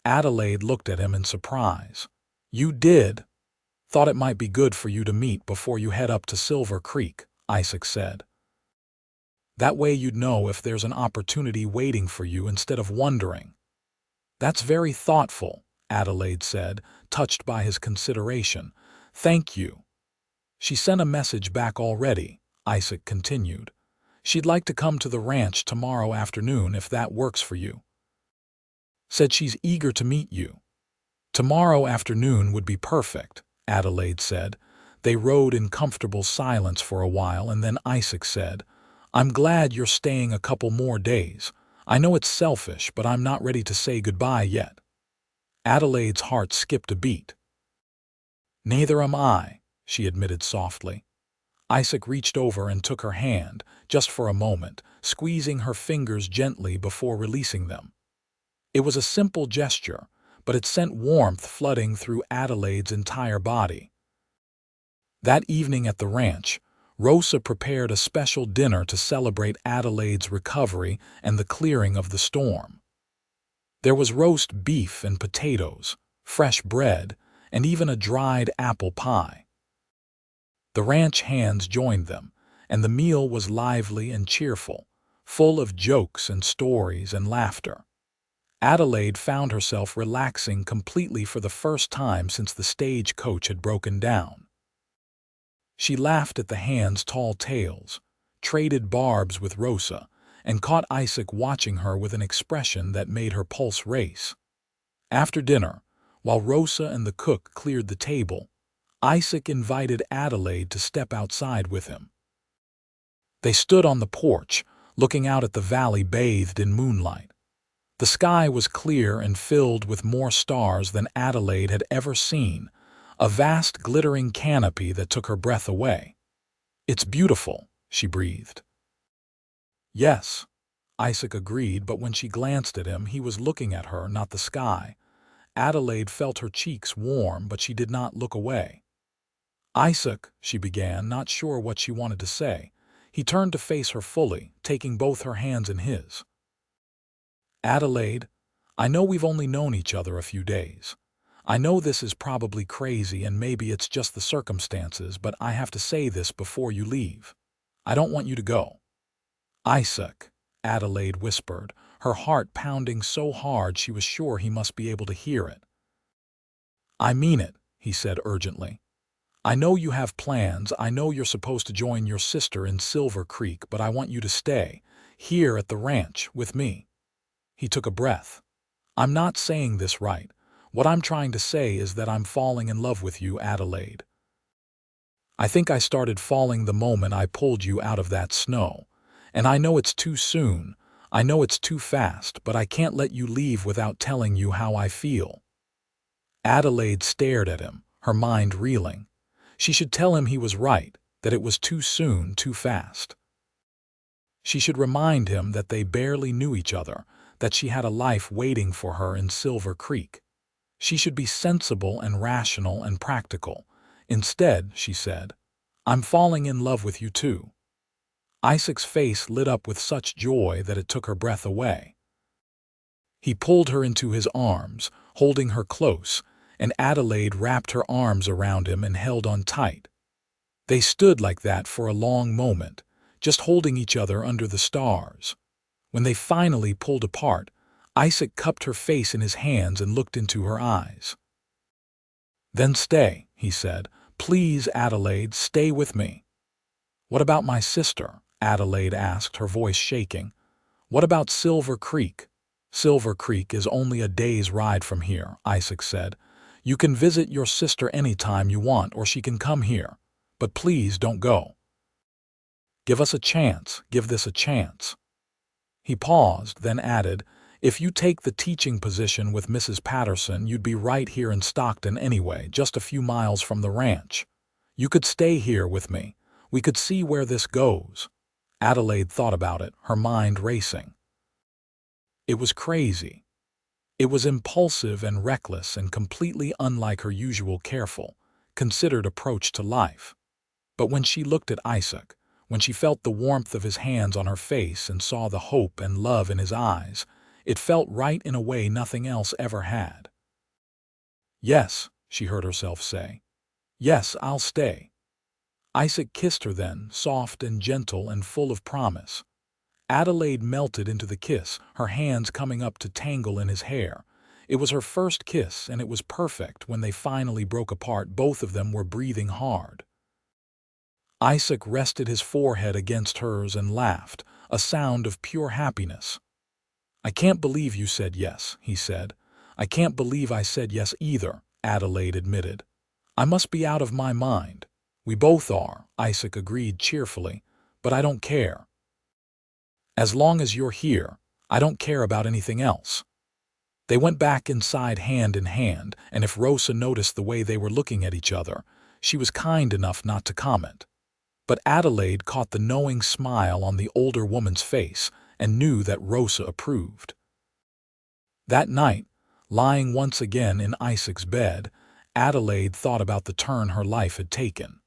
Adelaide looked at him in surprise. You did? Thought it might be good for you to meet before you head up to Silver Creek, Isaac said. That way you'd know if there's an opportunity waiting for you instead of wondering. That's very thoughtful, Adelaide said, touched by his consideration. Thank you. She sent a message back already, Isaac continued. She'd like to come to the ranch tomorrow afternoon if that works for you. Said she's eager to meet you. Tomorrow afternoon would be perfect, Adelaide said. They rode in comfortable silence for a while and then Isaac said, I'm glad you're staying a couple more days. I know it's selfish, but I'm not ready to say goodbye yet. Adelaide's heart skipped a beat. Neither am I, she admitted softly. Isaac reached over and took her hand, just for a moment, squeezing her fingers gently before releasing them. It was a simple gesture, but it sent warmth flooding through Adelaide's entire body. That evening at the ranch, Rosa prepared a special dinner to celebrate Adelaide's recovery and the clearing of the storm. There was roast beef and potatoes, fresh bread, and even a dried apple pie. The ranch hands joined them, and the meal was lively and cheerful, full of jokes and stories and laughter. Adelaide found herself relaxing completely for the first time since the stagecoach had broken down. She laughed at the hands' tall tales, traded barbs with Rosa, and caught Isaac watching her with an expression that made her pulse race. After dinner, while Rosa and the cook cleared the table, Isaac invited Adelaide to step outside with him. They stood on the porch, looking out at the valley bathed in moonlight. The sky was clear and filled with more stars than Adelaide had ever seen, a vast glittering canopy that took her breath away. "It's beautiful," she breathed. "Yes," Isaac agreed, but when she glanced at him, he was looking at her, not the sky. Adelaide felt her cheeks warm, but she did not look away. "Isaac," she began, not sure what she wanted to say. He turned to face her fully, taking both her hands in his. "Adelaide, I know we've only known each other a few days. I know this is probably crazy and maybe it's just the circumstances, but I have to say this before you leave. I don't want you to go." "Isaac," Adelaide whispered, her heart pounding so hard she was sure he must be able to hear it. "I mean it," he said urgently. "I know you have plans, I know you're supposed to join your sister in Silver Creek, but I want you to stay, here at the ranch, with me." He took a breath. "I'm not saying this right. What I'm trying to say is that I'm falling in love with you, Adelaide. I think I started falling the moment I pulled you out of that snow. And I know it's too soon, I know it's too fast, but I can't let you leave without telling you how I feel." Adelaide stared at him, her mind reeling. She should tell him he was right, that it was too soon, too fast. She should remind him that they barely knew each other, that she had a life waiting for her in Silver Creek. She should be sensible and rational and practical. Instead, she said, "I'm falling in love with you too." Isaac's face lit up with such joy that it took her breath away. He pulled her into his arms, holding her close, and Adelaide wrapped her arms around him and held on tight. They stood like that for a long moment, just holding each other under the stars. When they finally pulled apart, Isaac cupped her face in his hands and looked into her eyes. "Then stay," he said. "Please, Adelaide, stay with me." "What about my sister?" Adelaide asked, her voice shaking. "What about Silver Creek?" "Silver Creek is only a day's ride from here," Isaac said. "You can visit your sister any time you want, or she can come here. But please don't go. Give us a chance, give this a chance." He paused, then added, "If you take the teaching position with Mrs. Patterson, you'd be right here in Stockton anyway, just a few miles from the ranch. You could stay here with me. We could see where this goes." Adelaide thought about it, her mind racing. It was crazy. It was impulsive and reckless and completely unlike her usual careful, considered approach to life. But when she looked at Isaac, when she felt the warmth of his hands on her face and saw the hope and love in his eyes, it felt right in a way nothing else ever had. "Yes," she heard herself say. "Yes, I'll stay." Isaac kissed her then, soft and gentle and full of promise. Adelaide melted into the kiss, her hands coming up to tangle in his hair. It was her first kiss, and it was perfect. When they finally broke apart, both of them were breathing hard. Isaac rested his forehead against hers and laughed, a sound of pure happiness. "I can't believe you said yes," he said. "I can't believe I said yes either," Adelaide admitted. "I must be out of my mind." "We both are," Isaac agreed cheerfully, "but I don't care. As long as you're here, I don't care about anything else." They went back inside hand in hand, and if Rosa noticed the way they were looking at each other, she was kind enough not to comment. But Adelaide caught the knowing smile on the older woman's face and knew that Rosa approved. That night, lying once again in Isaac's bed, Adelaide thought about the turn her life had taken.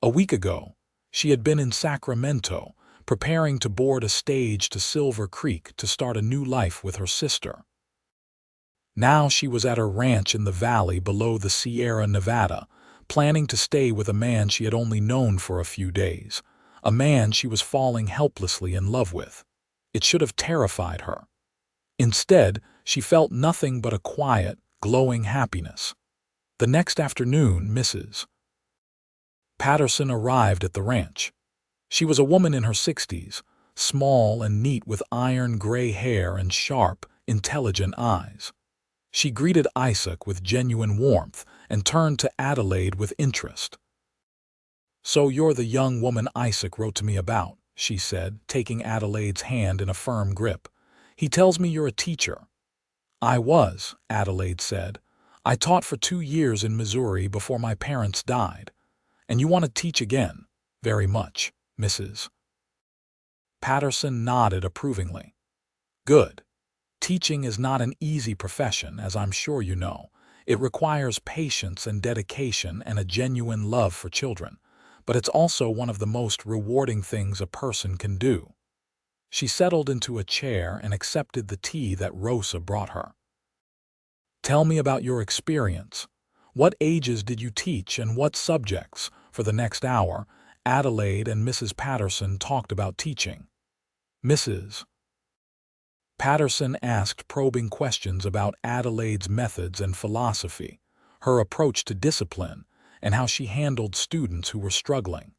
A week ago, she had been in Sacramento, preparing to board a stage to Silver Creek to start a new life with her sister. Now she was at her ranch in the valley below the Sierra Nevada, planning to stay with a man she had only known for a few days, a man she was falling helplessly in love with. It should have terrified her. Instead, she felt nothing but a quiet, glowing happiness. The next afternoon, Mrs. Patterson arrived at the ranch. She was a woman in her 60s, small and neat with iron gray hair and sharp, intelligent eyes. She greeted Isaac with genuine warmth and turned to Adelaide with interest. "So you're the young woman Isaac wrote to me about," she said, taking Adelaide's hand in a firm grip. "He tells me you're a teacher." "I was," Adelaide said. "I taught for 2 years in Missouri before my parents died. And you want to teach again?" "Very much, Mrs. Patterson nodded approvingly. "Good. Teaching is not an easy profession, as I'm sure you know. It requires patience and dedication and a genuine love for children, but it's also one of the most rewarding things a person can do." She settled into a chair and accepted the tea that Rosa brought her. "Tell me about your experience. What ages did you teach and what subjects?" For the next hour, Adelaide and Mrs. Patterson talked about teaching. Mrs. Patterson asked probing questions about Adelaide's methods and philosophy, her approach to discipline, and how she handled students who were struggling.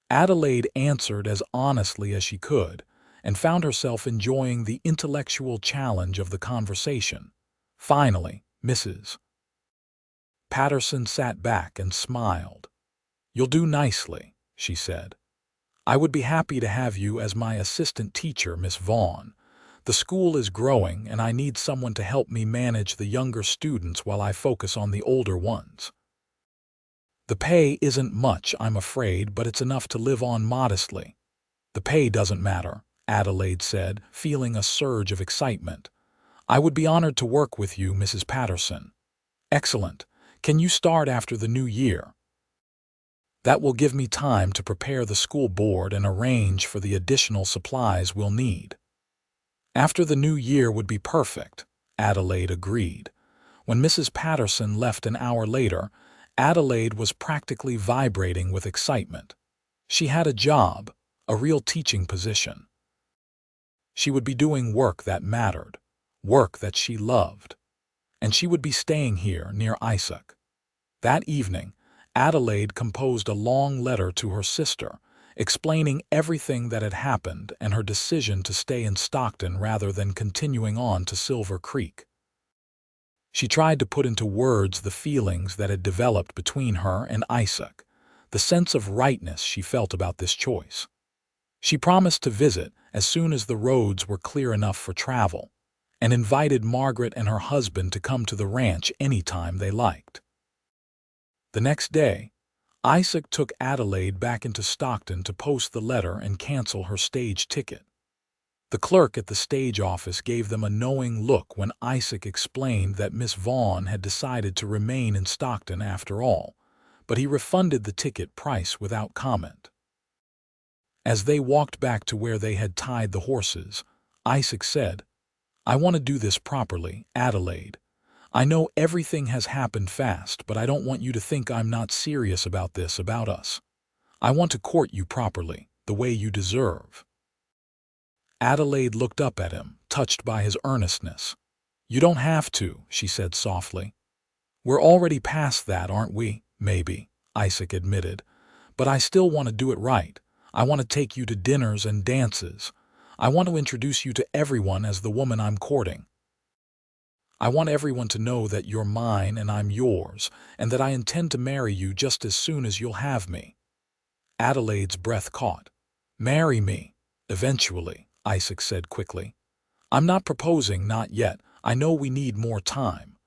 Adelaide answered as honestly as she could, and found herself enjoying the intellectual challenge of the conversation. Finally, Mrs. Patterson sat back and smiled. "You'll do nicely," she said. "I would be happy to have you as my assistant teacher, Miss Vaughn. The school is growing, and I need someone to help me manage the younger students while I focus on the older ones. The pay isn't much, I'm afraid, but it's enough to live on modestly." "The pay doesn't matter," Adelaide said, feeling a surge of excitement. "I would be honored to work with you, Mrs. Patterson." "Excellent. Can you start after the new year?" "That will give me time to prepare the school board and arrange for the additional supplies we'll need." "After the new year would be perfect," Adelaide agreed. When Mrs. Patterson left an hour later, Adelaide was practically vibrating with excitement. She had a job, a real teaching position. She would be doing work that mattered, work that she loved, and she would be staying here near Isaac. That evening, Adelaide composed a long letter to her sister, explaining everything that had happened and her decision to stay in Stockton rather than continuing on to Silver Creek. She tried to put into words the feelings that had developed between her and Isaac, the sense of rightness she felt about this choice. She promised to visit as soon as the roads were clear enough for travel, and invited Margaret and her husband to come to the ranch anytime they liked. The next day, Isaac took Adelaide back into Stockton to post the letter and cancel her stage ticket. The clerk at the stage office gave them a knowing look when Isaac explained that Miss Vaughn had decided to remain in Stockton after all, but he refunded the ticket price without comment. As they walked back to where they had tied the horses, Isaac said, "I want to do this properly, Adelaide. I know everything has happened fast, but I don't want you to think I'm not serious about this about us. I want to court you properly, the way you deserve." Adelaide looked up at him, touched by his earnestness. "You don't have to," she said softly. "We're already past that, aren't we?" "Maybe," Isaac admitted. "But I still want to do it right. I want to take you to dinners and dances. I want to introduce you to everyone as the woman I'm courting. I want everyone to know that you're mine and I'm yours, and that I intend to marry you just as soon as you'll have me." Adelaide's breath caught. "Marry me, eventually," Isaac said quickly. "I'm not proposing, not yet. I know we need more time.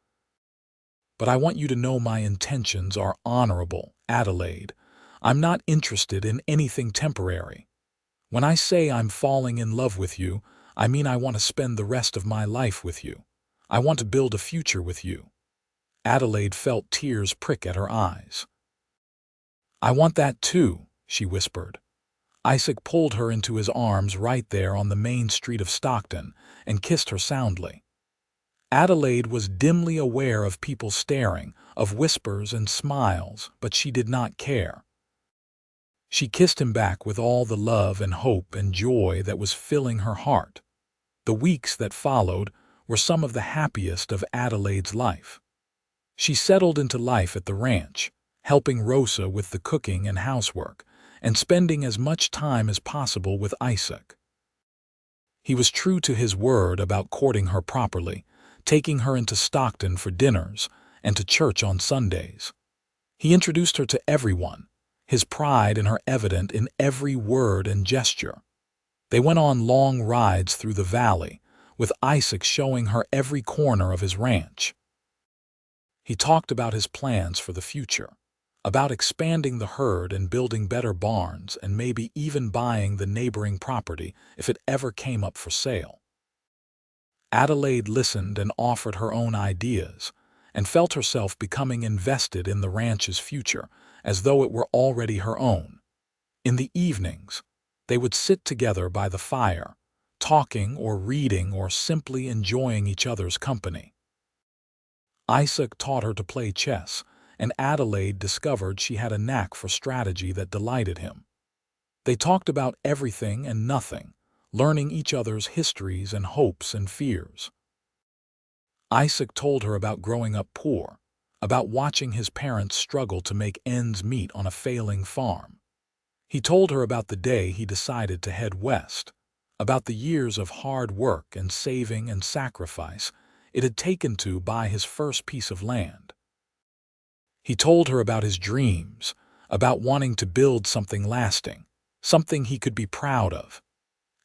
But I want you to know my intentions are honorable, Adelaide. I'm not interested in anything temporary. When I say I'm falling in love with you, I mean I want to spend the rest of my life with you. I want to build a future with you." Adelaide felt tears prick at her eyes. "I want that too," she whispered. Isaac pulled her into his arms right there on the main street of Stockton and kissed her soundly. Adelaide was dimly aware of people staring, of whispers and smiles, but she did not care. She kissed him back with all the love and hope and joy that was filling her heart. The weeks that followed were some of the happiest of Adelaide's life. She settled into life at the ranch, helping Rosa with the cooking and housework, and spending as much time as possible with Isaac. He was true to his word about courting her properly, taking her into Stockton for dinners and to church on Sundays. He introduced her to everyone, his pride in her evident in every word and gesture. They went on long rides through the valley, with Isaac showing her every corner of his ranch. He talked about his plans for the future, about expanding the herd and building better barns and maybe even buying the neighboring property if it ever came up for sale. Adelaide listened and offered her own ideas, and felt herself becoming invested in the ranch's future, as though it were already her own. In the evenings, they would sit together by the fire, talking or reading or simply enjoying each other's company. Isaac taught her to play chess, and Adelaide discovered she had a knack for strategy that delighted him. They talked about everything and nothing, learning each other's histories and hopes and fears. Isaac told her about growing up poor, about watching his parents struggle to make ends meet on a failing farm. He told her about the day he decided to head west, about the years of hard work and saving and sacrifice it had taken to buy his first piece of land. He told her about his dreams, about wanting to build something lasting, something he could be proud of.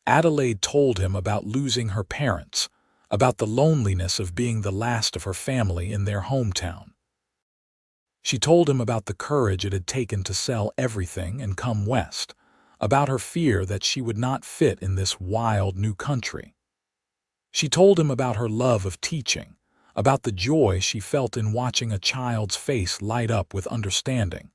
Adelaide told him about losing her parents, about the loneliness of being the last of her family in their hometown. She told him about the courage it had taken to sell everything and come west, about her fear that she would not fit in this wild new country. She told him about her love of teaching, about the joy she felt in watching a child's face light up with understanding.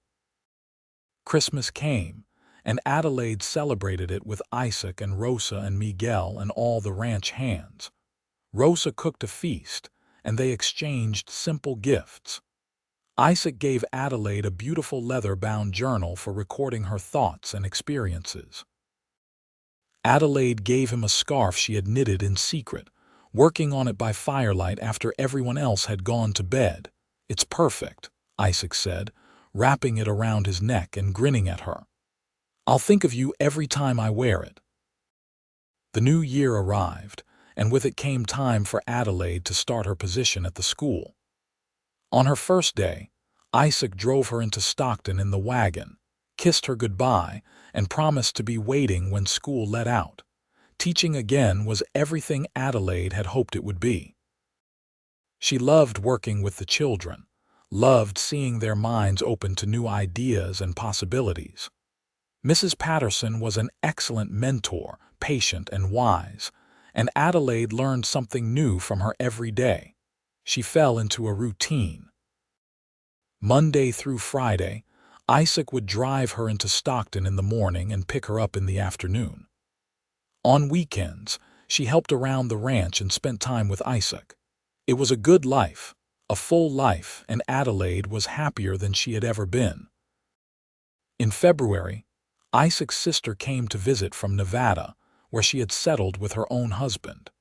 Christmas came, and Adelaide celebrated it with Isaac and Rosa and Miguel and all the ranch hands. Rosa cooked a feast, and they exchanged simple gifts. Isaac gave Adelaide a beautiful leather-bound journal for recording her thoughts and experiences. Adelaide gave him a scarf she had knitted in secret, working on it by firelight after everyone else had gone to bed. "It's perfect," Isaac said, wrapping it around his neck and grinning at her. "I'll think of you every time I wear it." The new year arrived, and with it came time for Adelaide to start her position at the school. On her first day, Isaac drove her into Stockton in the wagon, kissed her goodbye, and promised to be waiting when school let out. Teaching again was everything Adelaide had hoped it would be. She loved working with the children, loved seeing their minds open to new ideas and possibilities. Mrs. Patterson was an excellent mentor, patient and wise, and Adelaide learned something new from her every day. She fell into a routine. Monday through Friday, Isaac would drive her into Stockton in the morning and pick her up in the afternoon. On weekends, she helped around the ranch and spent time with Isaac. It was a good life, a full life, and Adelaide was happier than she had ever been. In February, Isaac's sister came to visit from Nevada, where she had settled with her own husband.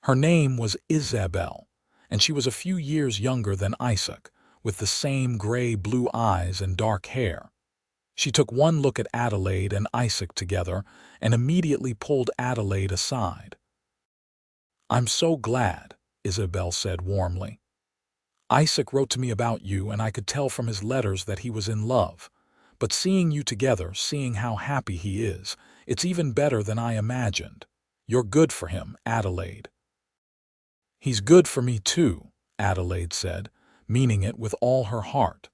Her name was Isabel, and she was a few years younger than Isaac, with the same gray-blue eyes and dark hair. She took one look at Adelaide and Isaac together and immediately pulled Adelaide aside. "I'm so glad," Isabel said warmly. "Isaac wrote to me about you, and I could tell from his letters that he was in love. But seeing you together, seeing how happy he is, it's even better than I imagined. You're good for him, Adelaide." "He's good for me too," Adelaide said, meaning it with all her heart.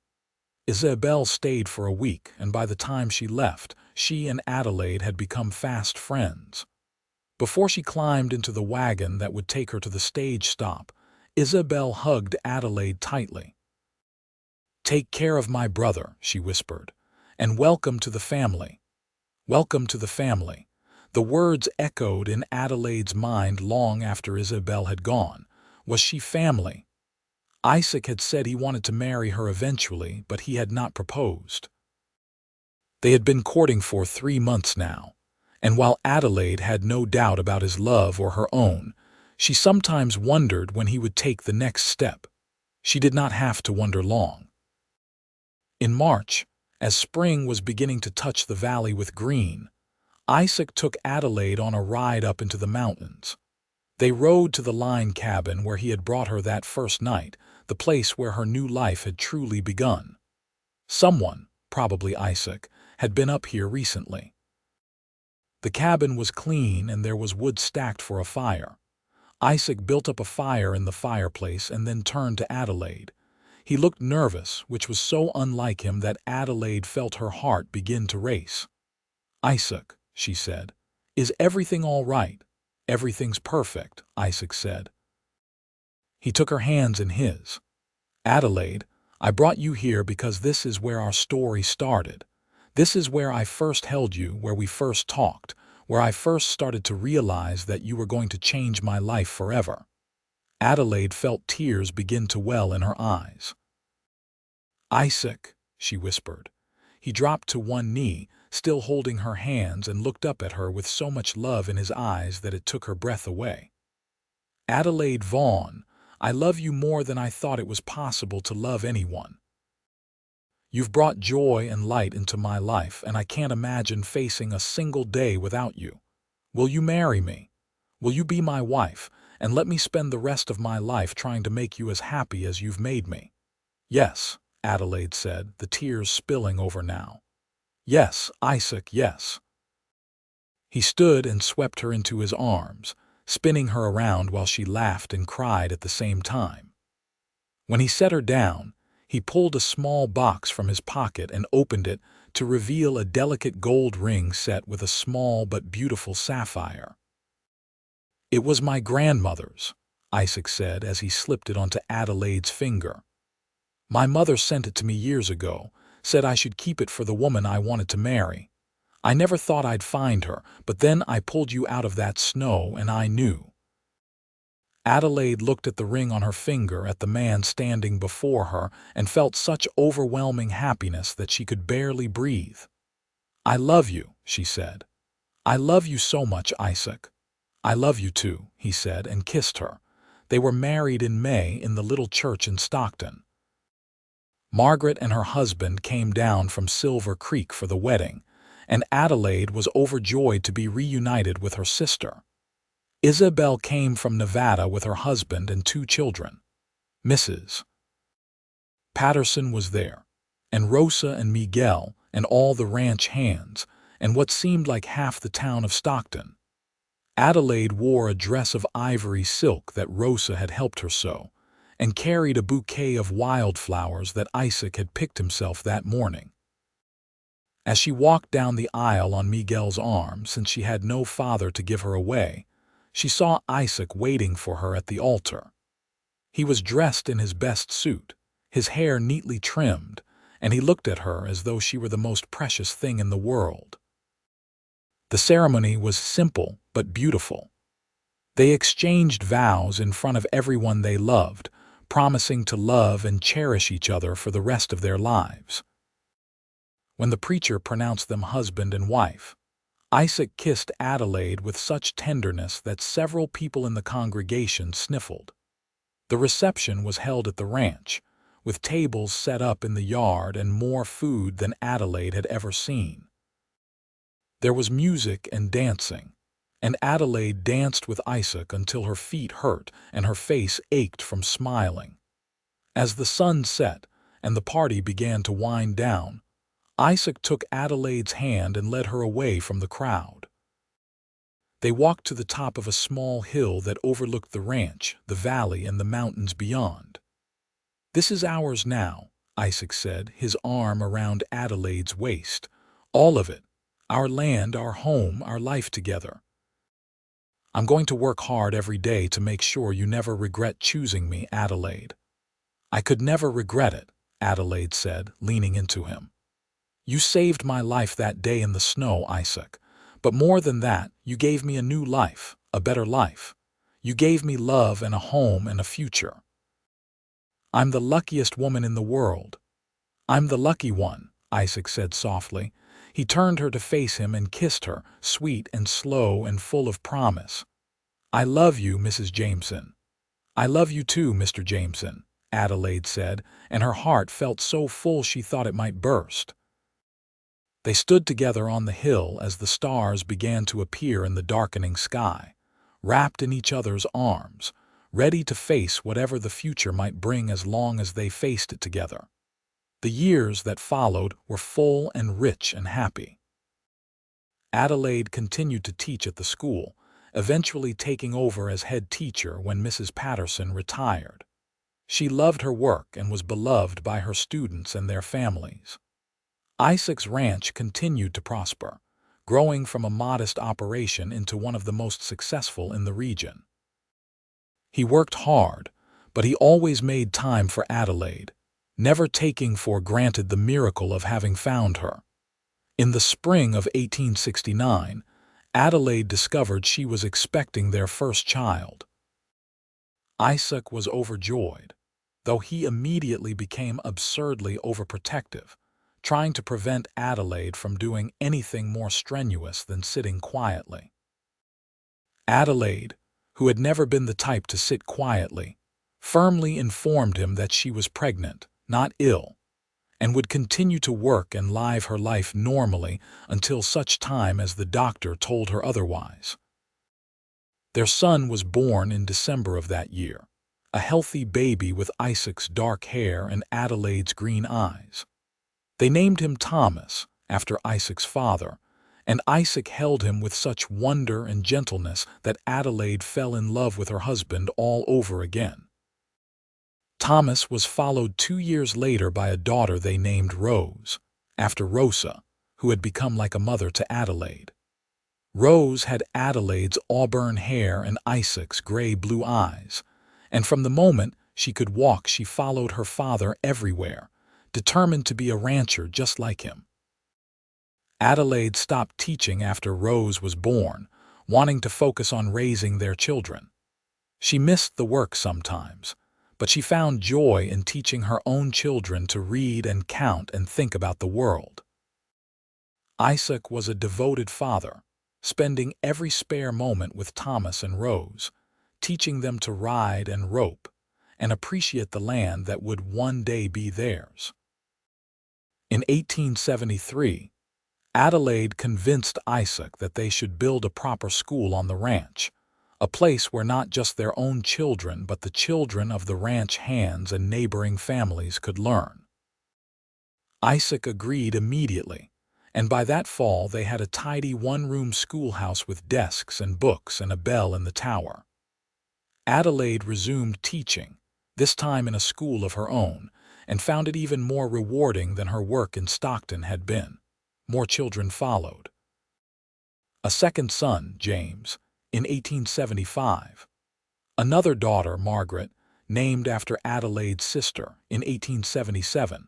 Isabel stayed for a week, and by the time she left, she and Adelaide had become fast friends. Before she climbed into the wagon that would take her to the stage stop, Isabel hugged Adelaide tightly. "Take care of my brother," she whispered, "and welcome to the family." Welcome to the family. The words echoed in Adelaide's mind long after Isabel had gone, Was she family? Isaac had said he wanted to marry her eventually, but he had not proposed. They had been courting for 3 months now, and while Adelaide had no doubt about his love or her own, she sometimes wondered when he would take the next step. She did not have to wonder long. In March, as spring was beginning to touch the valley with green, Isaac took Adelaide on a ride up into the mountains. They rode to the line cabin where he had brought her that first night, the place where her new life had truly begun. Someone, probably Isaac, had been up here recently. The cabin was clean and there was wood stacked for a fire. Isaac built up a fire in the fireplace and then turned to Adelaide. He looked nervous, which was so unlike him that Adelaide felt her heart begin to race. "Isaac," she said, "is everything all right?" "Everything's perfect," Isaac said. He took her hands in his. "Adelaide, I brought you here because this is where our story started. This is where I first held you, where we first talked, where I first started to realize that you were going to change my life forever." Adelaide felt tears begin to well in her eyes. "Isaac," she whispered. He dropped to one knee, still holding her hands, and looked up at her with so much love in his eyes that it took her breath away. "Adelaide Vaughn, I love you more than I thought it was possible to love anyone. You've brought joy and light into my life, and I can't imagine facing a single day without you. Will you marry me? Will you be my wife, and let me spend the rest of my life trying to make you as happy as you've made me?" "Yes," Adelaide said, the tears spilling over now. "Yes, Isaac, yes." He stood and swept her into his arms, spinning her around while she laughed and cried at the same time. When he set her down, he pulled a small box from his pocket and opened it to reveal a delicate gold ring set with a small but beautiful sapphire. "It was my grandmother's," Isaac said as he slipped it onto Adelaide's finger. "My mother sent it to me years ago, said I should keep it for the woman I wanted to marry. I never thought I'd find her, but then I pulled you out of that snow and I knew." Adelaide looked at the ring on her finger, at the man standing before her, and felt such overwhelming happiness that she could barely breathe. "I love you," she said. "I love you so much, Isaac." "I love you too," he said, and kissed her. They were married in May in the little church in Stockton. Margaret and her husband came down from Silver Creek for the wedding, and Adelaide was overjoyed to be reunited with her sister. Isabel came from Nevada with her husband and 2 children. Mrs. Patterson was there, and Rosa and Miguel and all the ranch hands, and what seemed like half the town of Stockton. Adelaide wore a dress of ivory silk that Rosa had helped her sew, and carried a bouquet of wildflowers that Isaac had picked himself that morning. As she walked down the aisle on Miguel's arm, since she had no father to give her away, she saw Isaac waiting for her at the altar. He was dressed in his best suit, his hair neatly trimmed, and he looked at her as though she were the most precious thing in the world. The ceremony was simple but beautiful. They exchanged vows in front of everyone they loved, promising to love and cherish each other for the rest of their lives. When the preacher pronounced them husband and wife, Isaac kissed Adelaide with such tenderness that several people in the congregation sniffled. The reception was held at the ranch, with tables set up in the yard and more food than Adelaide had ever seen. There was music and dancing, and Adelaide danced with Isaac until her feet hurt and her face ached from smiling. As the sun set and the party began to wind down, Isaac took Adelaide's hand and led her away from the crowd. They walked to the top of a small hill that overlooked the ranch, the valley, and the mountains beyond. "This is ours now," Isaac said, his arm around Adelaide's waist. "All of it. Our land, our home, our life together. I'm going to work hard every day to make sure you never regret choosing me, Adelaide." "I could never regret it," Adelaide said, leaning into him. "You saved my life that day in the snow, Isaac. But more than that, you gave me a new life, a better life. You gave me love and a home and a future. I'm the luckiest woman in the world. I'm the lucky one, Isaac said softly. He turned her to face him and kissed her, sweet and slow and full of promise. I love you, Mrs. Jameson. I love you too, Mr. Jameson, Adelaide said, and her heart felt so full she thought it might burst. They stood together on the hill as the stars began to appear in the darkening sky, wrapped in each other's arms, ready to face whatever the future might bring as long as they faced it together. The years that followed were full and rich and happy. Adelaide continued to teach at the school, eventually taking over as head teacher when Mrs. Patterson retired. She loved her work and was beloved by her students and their families. Isaac's ranch continued to prosper, growing from a modest operation into one of the most successful in the region. He worked hard, but he always made time for Adelaide, never taking for granted the miracle of having found her. In the spring of 1869, Adelaide discovered she was expecting their first child. Isaac was overjoyed, though he immediately became absurdly overprotective, trying to prevent Adelaide from doing anything more strenuous than sitting quietly. Adelaide, who had never been the type to sit quietly, firmly informed him that she was pregnant, not ill, and would continue to work and live her life normally until such time as the doctor told her otherwise. Their son was born in December of that year, a healthy baby with Isaac's dark hair and Adelaide's green eyes. They named him Thomas, after Isaac's father, and Isaac held him with such wonder and gentleness that Adelaide fell in love with her husband all over again. Thomas was followed 2 years later by a daughter they named Rose, after Rosa, who had become like a mother to Adelaide. Rose had Adelaide's auburn hair and Isaac's gray-blue eyes, and from the moment she could walk she followed her father everywhere, determined to be a rancher just like him. Adelaide stopped teaching after Rose was born, wanting to focus on raising their children. She missed the work sometimes, but she found joy in teaching her own children to read and count and think about the world. Isaac was a devoted father, spending every spare moment with Thomas and Rose, teaching them to ride and rope, and appreciate the land that would one day be theirs. In 1873, Adelaide convinced Isaac that they should build a proper school on the ranch, a place where not just their own children but the children of the ranch hands and neighboring families could learn. Isaac agreed immediately, and by that fall they had a tidy one-room schoolhouse with desks and books and a bell in the tower. Adelaide resumed teaching, this time in a school of her own, and found it even more rewarding than her work in Stockton had been. More children followed. A second son, James, in 1875. Another daughter, Margaret, named after Adelaide's sister, in 1877.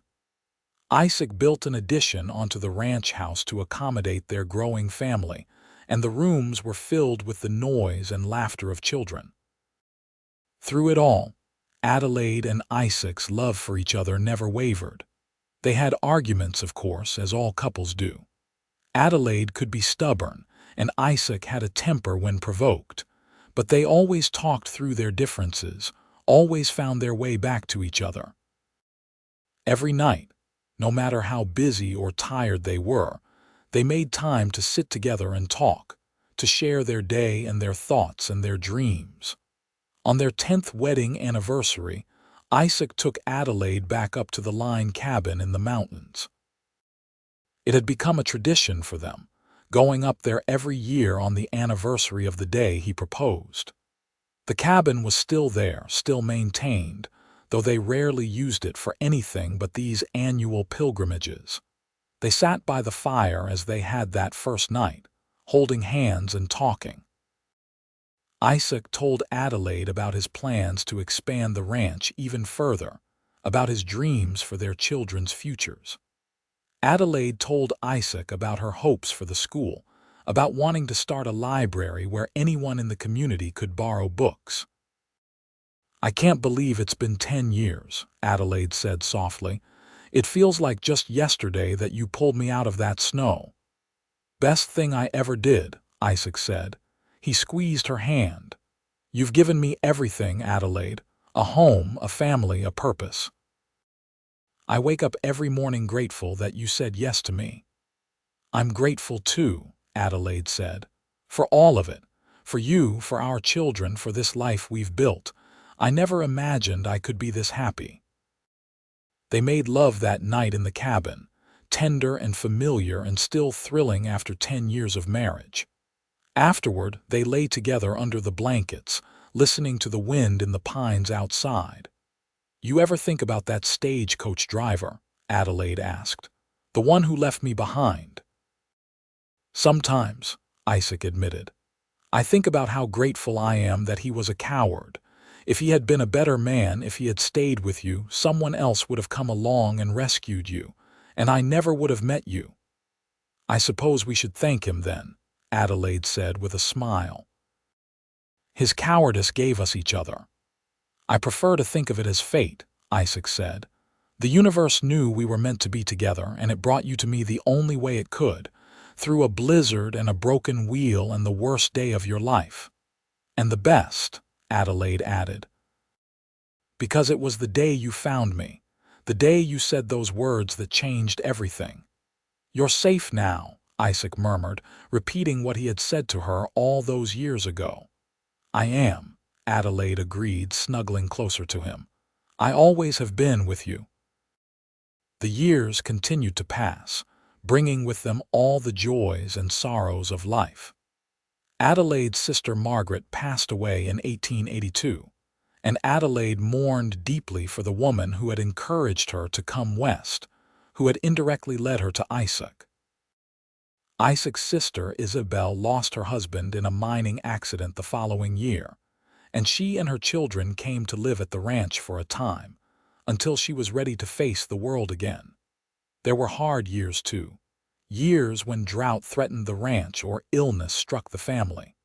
Isaac built an addition onto the ranch house to accommodate their growing family, and the rooms were filled with the noise and laughter of children. Through it all, Adelaide and Isaac's love for each other never wavered. They had arguments, of course, as all couples do. Adelaide could be stubborn, and Isaac had a temper when provoked, but they always talked through their differences, always found their way back to each other. Every night, no matter how busy or tired they were, they made time to sit together and talk, to share their day and their thoughts and their dreams. On their 10th wedding anniversary, Isaac took Adelaide back up to the Line cabin in the mountains. It had become a tradition for them, going up there every year on the anniversary of the day he proposed. The cabin was still there, still maintained, though they rarely used it for anything but these annual pilgrimages. They sat by the fire as they had that first night, holding hands and talking. Isaac told Adelaide about his plans to expand the ranch even further, about his dreams for their children's futures. Adelaide told Isaac about her hopes for the school, about wanting to start a library where anyone in the community could borrow books. "I can't believe it's been 10 years," Adelaide said softly. "It feels like just yesterday that you pulled me out of that snow." "Best thing I ever did," Isaac said. He squeezed her hand. "You've given me everything, Adelaide. A home, a family, a purpose. I wake up every morning grateful that you said yes to me." "I'm grateful too," Adelaide said. "For all of it. For you, for our children, for this life we've built. I never imagined I could be this happy." They made love that night in the cabin, tender and familiar and still thrilling after 10 years of marriage. Afterward, they lay together under the blankets, listening to the wind in the pines outside. "You ever think about that stagecoach driver?" Adelaide asked. "The one who left me behind?" "Sometimes," Isaac admitted. "I think about how grateful I am that he was a coward. If he had been a better man, if he had stayed with you, someone else would have come along and rescued you, and I never would have met you." "I suppose we should thank him then," Adelaide said with a smile. "His cowardice gave us each other." "I prefer to think of it as fate," Isaac said. "The universe knew we were meant to be together, and it brought you to me the only way it could, through a blizzard and a broken wheel and the worst day of your life. And the best," Adelaide added, "because it was the day you found me, the day you said those words that changed everything." "You're safe now," Isaac murmured, repeating what he had said to her all those years ago. "I am," Adelaide agreed, snuggling closer to him. "I always have been with you." The years continued to pass, bringing with them all the joys and sorrows of life. Adelaide's sister Margaret passed away in 1882, and Adelaide mourned deeply for the woman who had encouraged her to come west, who had indirectly led her to Isaac. Isaac's sister Isabel lost her husband in a mining accident the following year, and she and her children came to live at the ranch for a time, until she was ready to face the world again. There were hard years too, years when drought threatened the ranch or illness struck the family.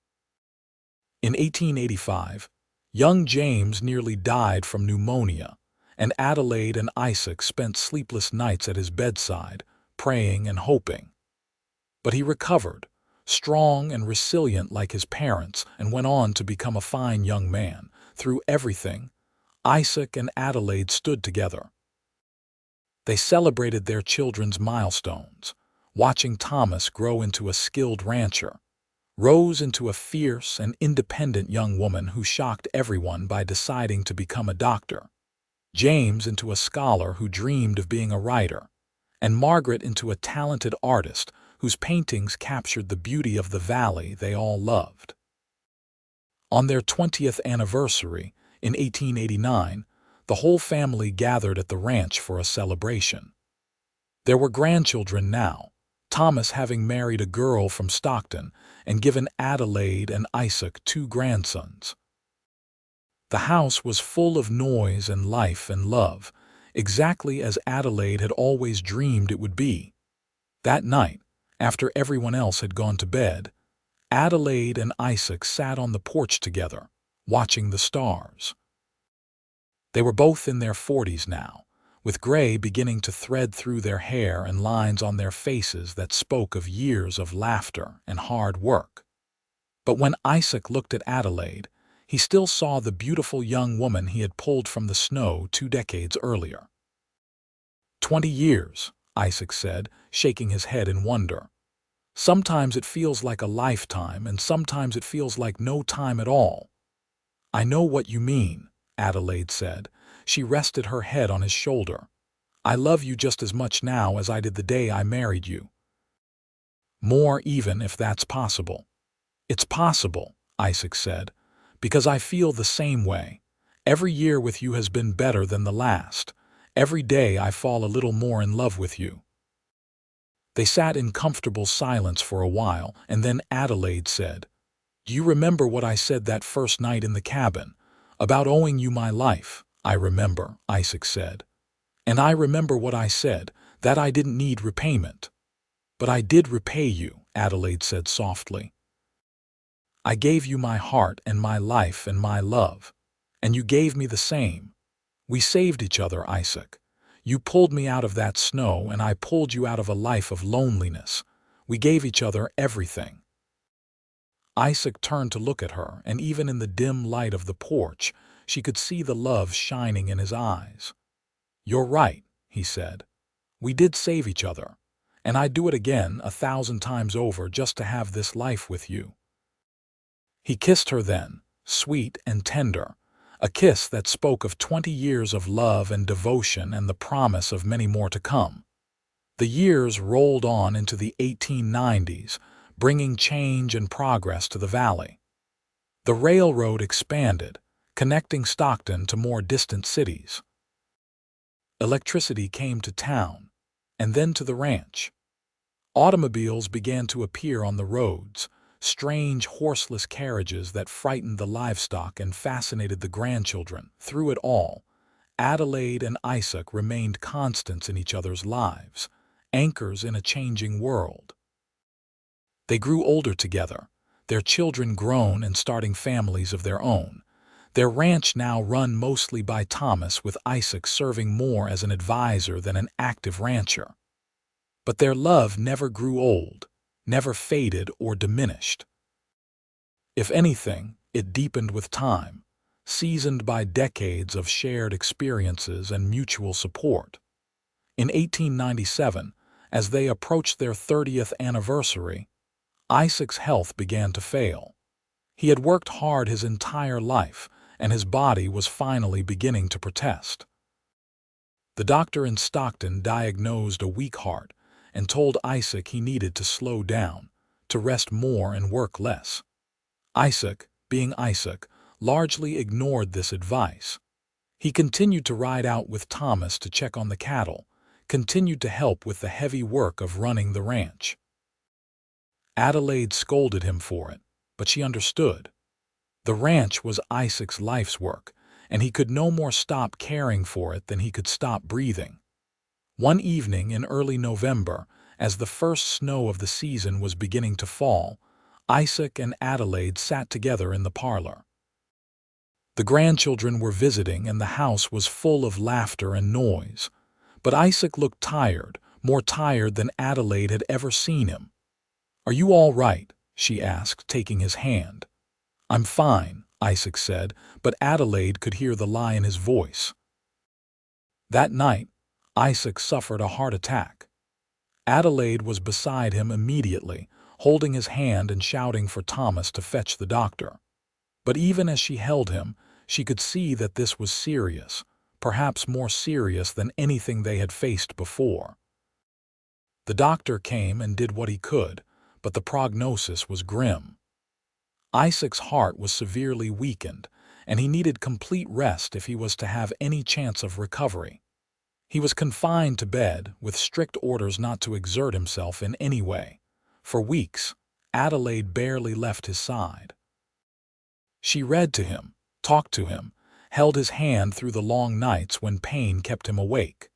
In 1885, young James nearly died from pneumonia, and Adelaide and Isaac spent sleepless nights at his bedside, praying and hoping. But he recovered, strong and resilient like his parents, and went on to become a fine young man. Through everything, Isaac and Adelaide stood together. They celebrated their children's milestones, watching Thomas grow into a skilled rancher, Rose into a fierce and independent young woman who shocked everyone by deciding to become a doctor, James into a scholar who dreamed of being a writer, and Margaret into a talented artist whose paintings captured the beauty of the valley they all loved. On their 20th anniversary, in 1889, the whole family gathered at the ranch for a celebration. There were grandchildren now, Thomas having married a girl from Stockton and given Adelaide and Isaac 2 grandsons. The house was full of noise and life and love, exactly as Adelaide had always dreamed it would be. That night, after everyone else had gone to bed, Adelaide and Isaac sat on the porch together, watching the stars. They were both in their 40s now, with gray beginning to thread through their hair and lines on their faces that spoke of years of laughter and hard work. But when Isaac looked at Adelaide, he still saw the beautiful young woman he had pulled from the snow 2 decades earlier. 20 years, Isaac said, shaking his head in wonder. Sometimes it feels like a lifetime, and sometimes it feels like no time at all. I know what you mean, Adelaide said. She rested her head on his shoulder. I love you just as much now as I did the day I married you. More even, if that's possible. It's possible, Isaac said, because I feel the same way. Every year with you has been better than the last. Every day I fall a little more in love with you. They sat in comfortable silence for a while, and then Adelaide said, Do you remember what I said that first night in the cabin? About owing you my life. I remember, Isaac said. And I remember what I said, that I didn't need repayment. But I did repay you, Adelaide said softly. I gave you my heart and my life and my love, and you gave me the same. We saved each other, Isaac. You pulled me out of that snow, and I pulled you out of a life of loneliness. We gave each other everything. Isaac turned to look at her, and even in the dim light of the porch, she could see the love shining in his eyes. You're right, he said. We did save each other, and I'd do it again 1,000 times over just to have this life with you. He kissed her then, sweet and tender, a kiss that spoke of 20 years of love and devotion and the promise of many more to come. The years rolled on into the 1890s, bringing change and progress to the valley. The railroad expanded, connecting Stockton to more distant cities. Electricity came to town, and then to the ranch. Automobiles began to appear on the roads, strange horseless carriages that frightened the livestock and fascinated the grandchildren. Through it all, Adelaide and Isaac remained constants in each other's lives, anchors in a changing world. They grew older together, their children grown and starting families of their own. Their ranch now run mostly by Thomas, with Isaac serving more as an advisor than an active rancher. But their love never grew old, never faded or diminished. If anything, it deepened with time, seasoned by decades of shared experiences and mutual support. In 1897, as they approached their 30th anniversary, Isaac's health began to fail. He had worked hard his entire life, and his body was finally beginning to protest. The doctor in Stockton diagnosed a weak heart and told Isaac he needed to slow down, to rest more and work less. Isaac, being Isaac, largely ignored this advice. He continued to ride out with Thomas to check on the cattle, continued to help with the heavy work of running the ranch. Adelaide scolded him for it, but she understood. The ranch was Isaac's life's work, and he could no more stop caring for it than he could stop breathing. One evening in early November, as the first snow of the season was beginning to fall, Isaac and Adelaide sat together in the parlor. The grandchildren were visiting, and the house was full of laughter and noise. But Isaac looked tired, more tired than Adelaide had ever seen him. "Are you all right?" she asked, taking his hand. "I'm fine," Isaac said, but Adelaide could hear the lie in his voice. That night, Isaac suffered a heart attack. Adelaide was beside him immediately, holding his hand and shouting for Thomas to fetch the doctor. But even as she held him, she could see that this was serious, perhaps more serious than anything they had faced before. The doctor came and did what he could, but the prognosis was grim. Isaac's heart was severely weakened, and he needed complete rest if he was to have any chance of recovery. He was confined to bed, with strict orders not to exert himself in any way. For weeks, Adelaide barely left his side. She read to him, talked to him, held his hand through the long nights when pain kept him awake.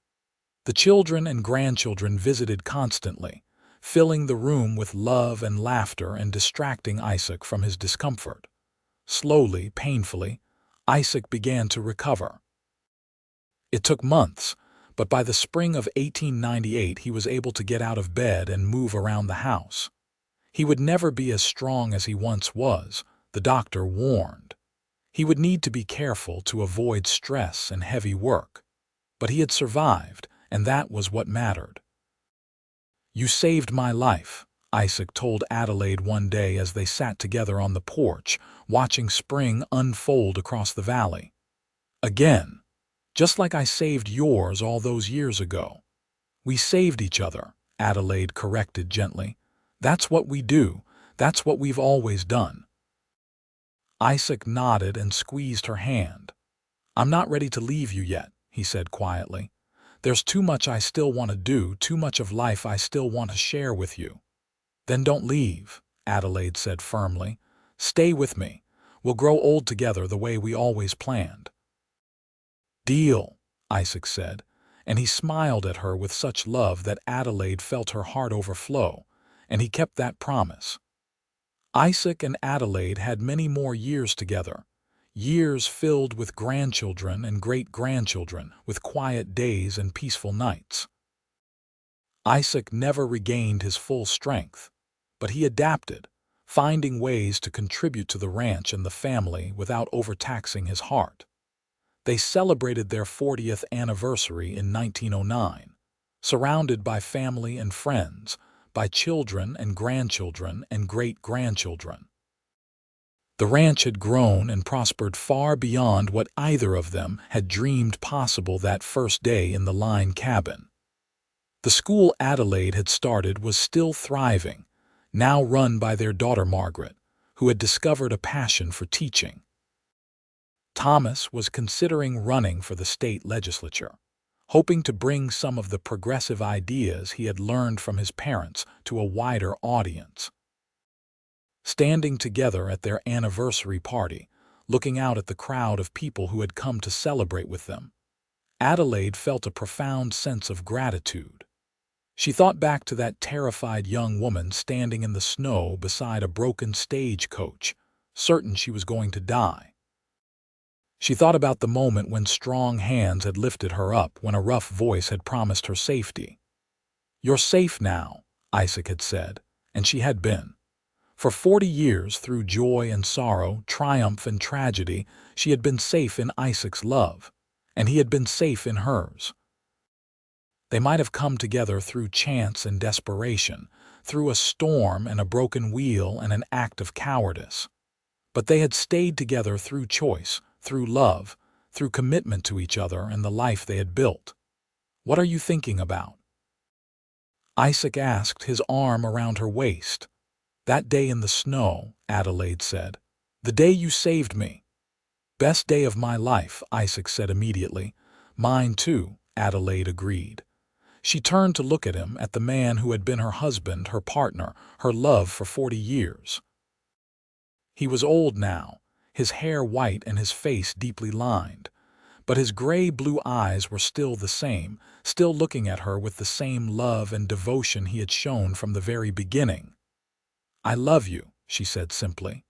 The children and grandchildren visited constantly, filling the room with love and laughter and distracting Isaac from his discomfort. Slowly, painfully, Isaac began to recover. It took months, but by the spring of 1898 he was able to get out of bed and move around the house. He would never be as strong as he once was, the doctor warned. He would need to be careful to avoid stress and heavy work. But he had survived, and that was what mattered. "You saved my life," Isaac told Adelaide one day as they sat together on the porch, watching spring unfold across the valley. "Again, just like I saved yours all those years ago." "We saved each other," Adelaide corrected gently. "That's what we do. That's what we've always done." Isaac nodded and squeezed her hand. "I'm not ready to leave you yet," he said quietly. "There's too much I still want to do, too much of life I still want to share with you." "Then don't leave," Adelaide said firmly. "Stay with me. We'll grow old together the way we always planned." "Deal," Isaac said, and he smiled at her with such love that Adelaide felt her heart overflow, and he kept that promise. Isaac and Adelaide had many more years together, years filled with grandchildren and great-grandchildren, with quiet days and peaceful nights. Isaac never regained his full strength, but he adapted, finding ways to contribute to the ranch and the family without overtaxing his heart. They celebrated their 40th anniversary in 1909, surrounded by family and friends, by children and grandchildren and great-grandchildren. The ranch had grown and prospered far beyond what either of them had dreamed possible that first day in the line cabin. The school Adelaide had started was still thriving, now run by their daughter Margaret, who had discovered a passion for teaching. Thomas was considering running for the state legislature, hoping to bring some of the progressive ideas he had learned from his parents to a wider audience. Standing together at their anniversary party, looking out at the crowd of people who had come to celebrate with them, Adelaide felt a profound sense of gratitude. She thought back to that terrified young woman standing in the snow beside a broken stagecoach, certain she was going to die. She thought about the moment when strong hands had lifted her up, when a rough voice had promised her safety. "You're safe now," Isaac had said, and she had been. For 40 years, through joy and sorrow, triumph and tragedy, she had been safe in Isaac's love, and he had been safe in hers. They might have come together through chance and desperation, through a storm and a broken wheel and an act of cowardice. But they had stayed together through choice, through love, through commitment to each other and the life they had built. "What are you thinking about?" Isaac asked, his arm around her waist. "That day in the snow," Adelaide said. "The day you saved me." "Best day of my life," Isaac said immediately. "Mine too," Adelaide agreed. She turned to look at him, at the man who had been her husband, her partner, her love for 40 years. He was old now, his hair white and his face deeply lined, but his gray-blue eyes were still the same, still looking at her with the same love and devotion he had shown from the very beginning. "I love you," she said simply.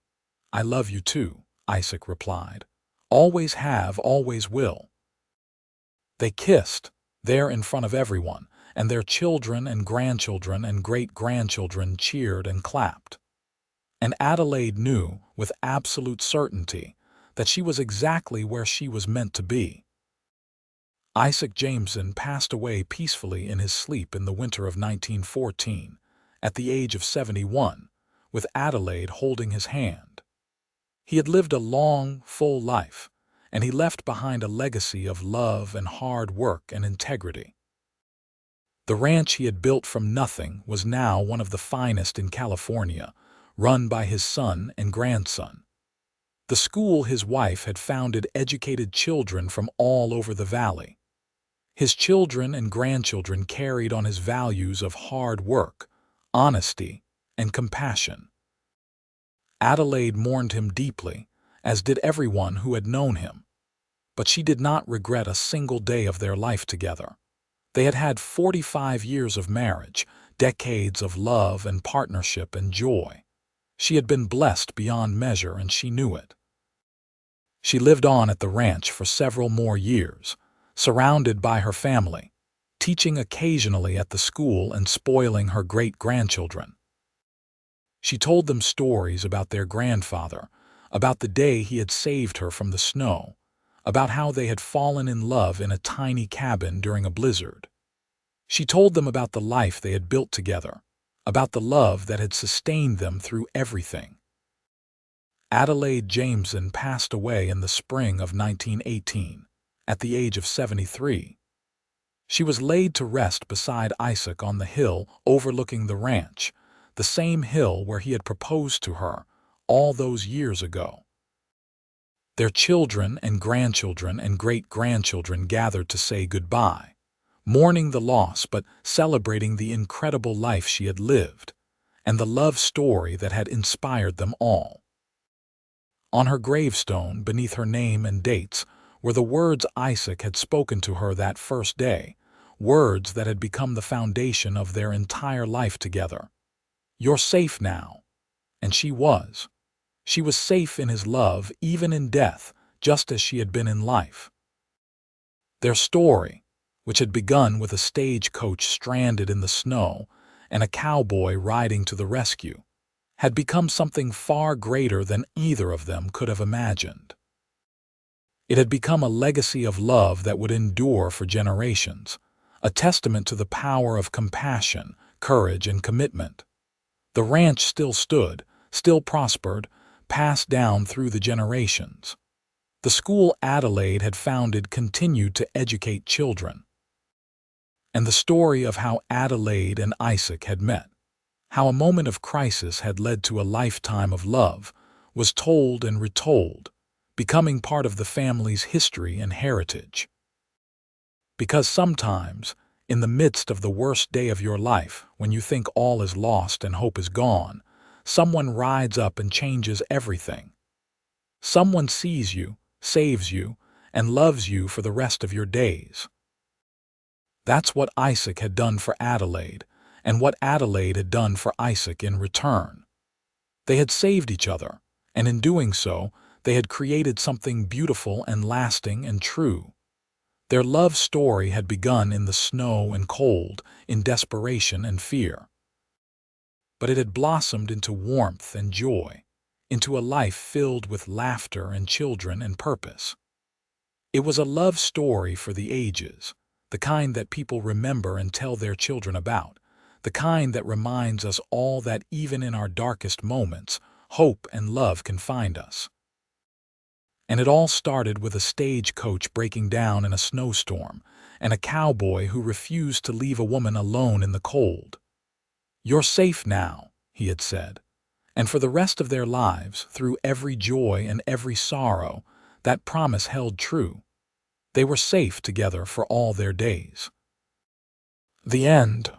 "I love you too," Isaac replied. "Always have, always will." They kissed, there in front of everyone, and their children and grandchildren and great-grandchildren cheered and clapped. And Adelaide knew, with absolute certainty, that she was exactly where she was meant to be. Isaac Jameson passed away peacefully in his sleep in the winter of 1914, at the age of 71, with Adelaide holding his hand. He had lived a long, full life, and he left behind a legacy of love and hard work and integrity. The ranch he had built from nothing was now one of the finest in California, run by his son and grandson. The school his wife had founded educated children from all over the valley. His children and grandchildren carried on his values of hard work, honesty, and compassion. Adelaide mourned him deeply, as did everyone who had known him. But she did not regret a single day of their life together. They had had 45 years of marriage, decades of love and partnership and joy. She had been blessed beyond measure, and she knew it. She lived on at the ranch for several more years, surrounded by her family, teaching occasionally at the school and spoiling her great-grandchildren. She told them stories about their grandfather, about the day he had saved her from the snow, about how they had fallen in love in a tiny cabin during a blizzard. She told them about the life they had built together, about the love that had sustained them through everything. Adelaide Jameson passed away in the spring of 1918, at the age of 73. She was laid to rest beside Isaac on the hill overlooking the ranch, the same hill where he had proposed to her all those years ago. Their children and grandchildren and great-grandchildren gathered to say goodbye, mourning the loss but celebrating the incredible life she had lived, and the love story that had inspired them all. On her gravestone, beneath her name and dates, were the words Isaac had spoken to her that first day, words that had become the foundation of their entire life together. "You're safe now." And she was. She was safe in his love, even in death, just as she had been in life. Their story, which had begun with a stagecoach stranded in the snow and a cowboy riding to the rescue, had become something far greater than either of them could have imagined. It had become a legacy of love that would endure for generations, a testament to the power of compassion, courage, and commitment. The ranch still stood, still prospered, passed down through the generations. The school Adelaide had founded continued to educate children. And the story of how Adelaide and Isaac had met, how a moment of crisis had led to a lifetime of love, was told and retold, becoming part of the family's history and heritage. Because sometimes, in the midst of the worst day of your life, when you think all is lost and hope is gone, someone rides up and changes everything. Someone sees you, saves you, and loves you for the rest of your days. That's what Isaac had done for Adelaide, and what Adelaide had done for Isaac in return. They had saved each other, and in doing so, they had created something beautiful and lasting and true. Their love story had begun in the snow and cold, in desperation and fear. But it had blossomed into warmth and joy, into a life filled with laughter and children and purpose. It was a love story for the ages, the kind that people remember and tell their children about, the kind that reminds us all that even in our darkest moments, hope and love can find us. And it all started with a stagecoach breaking down in a snowstorm, and a cowboy who refused to leave a woman alone in the cold. "You're safe now," he had said, and for the rest of their lives, through every joy and every sorrow, that promise held true. They were safe together for all their days. The end.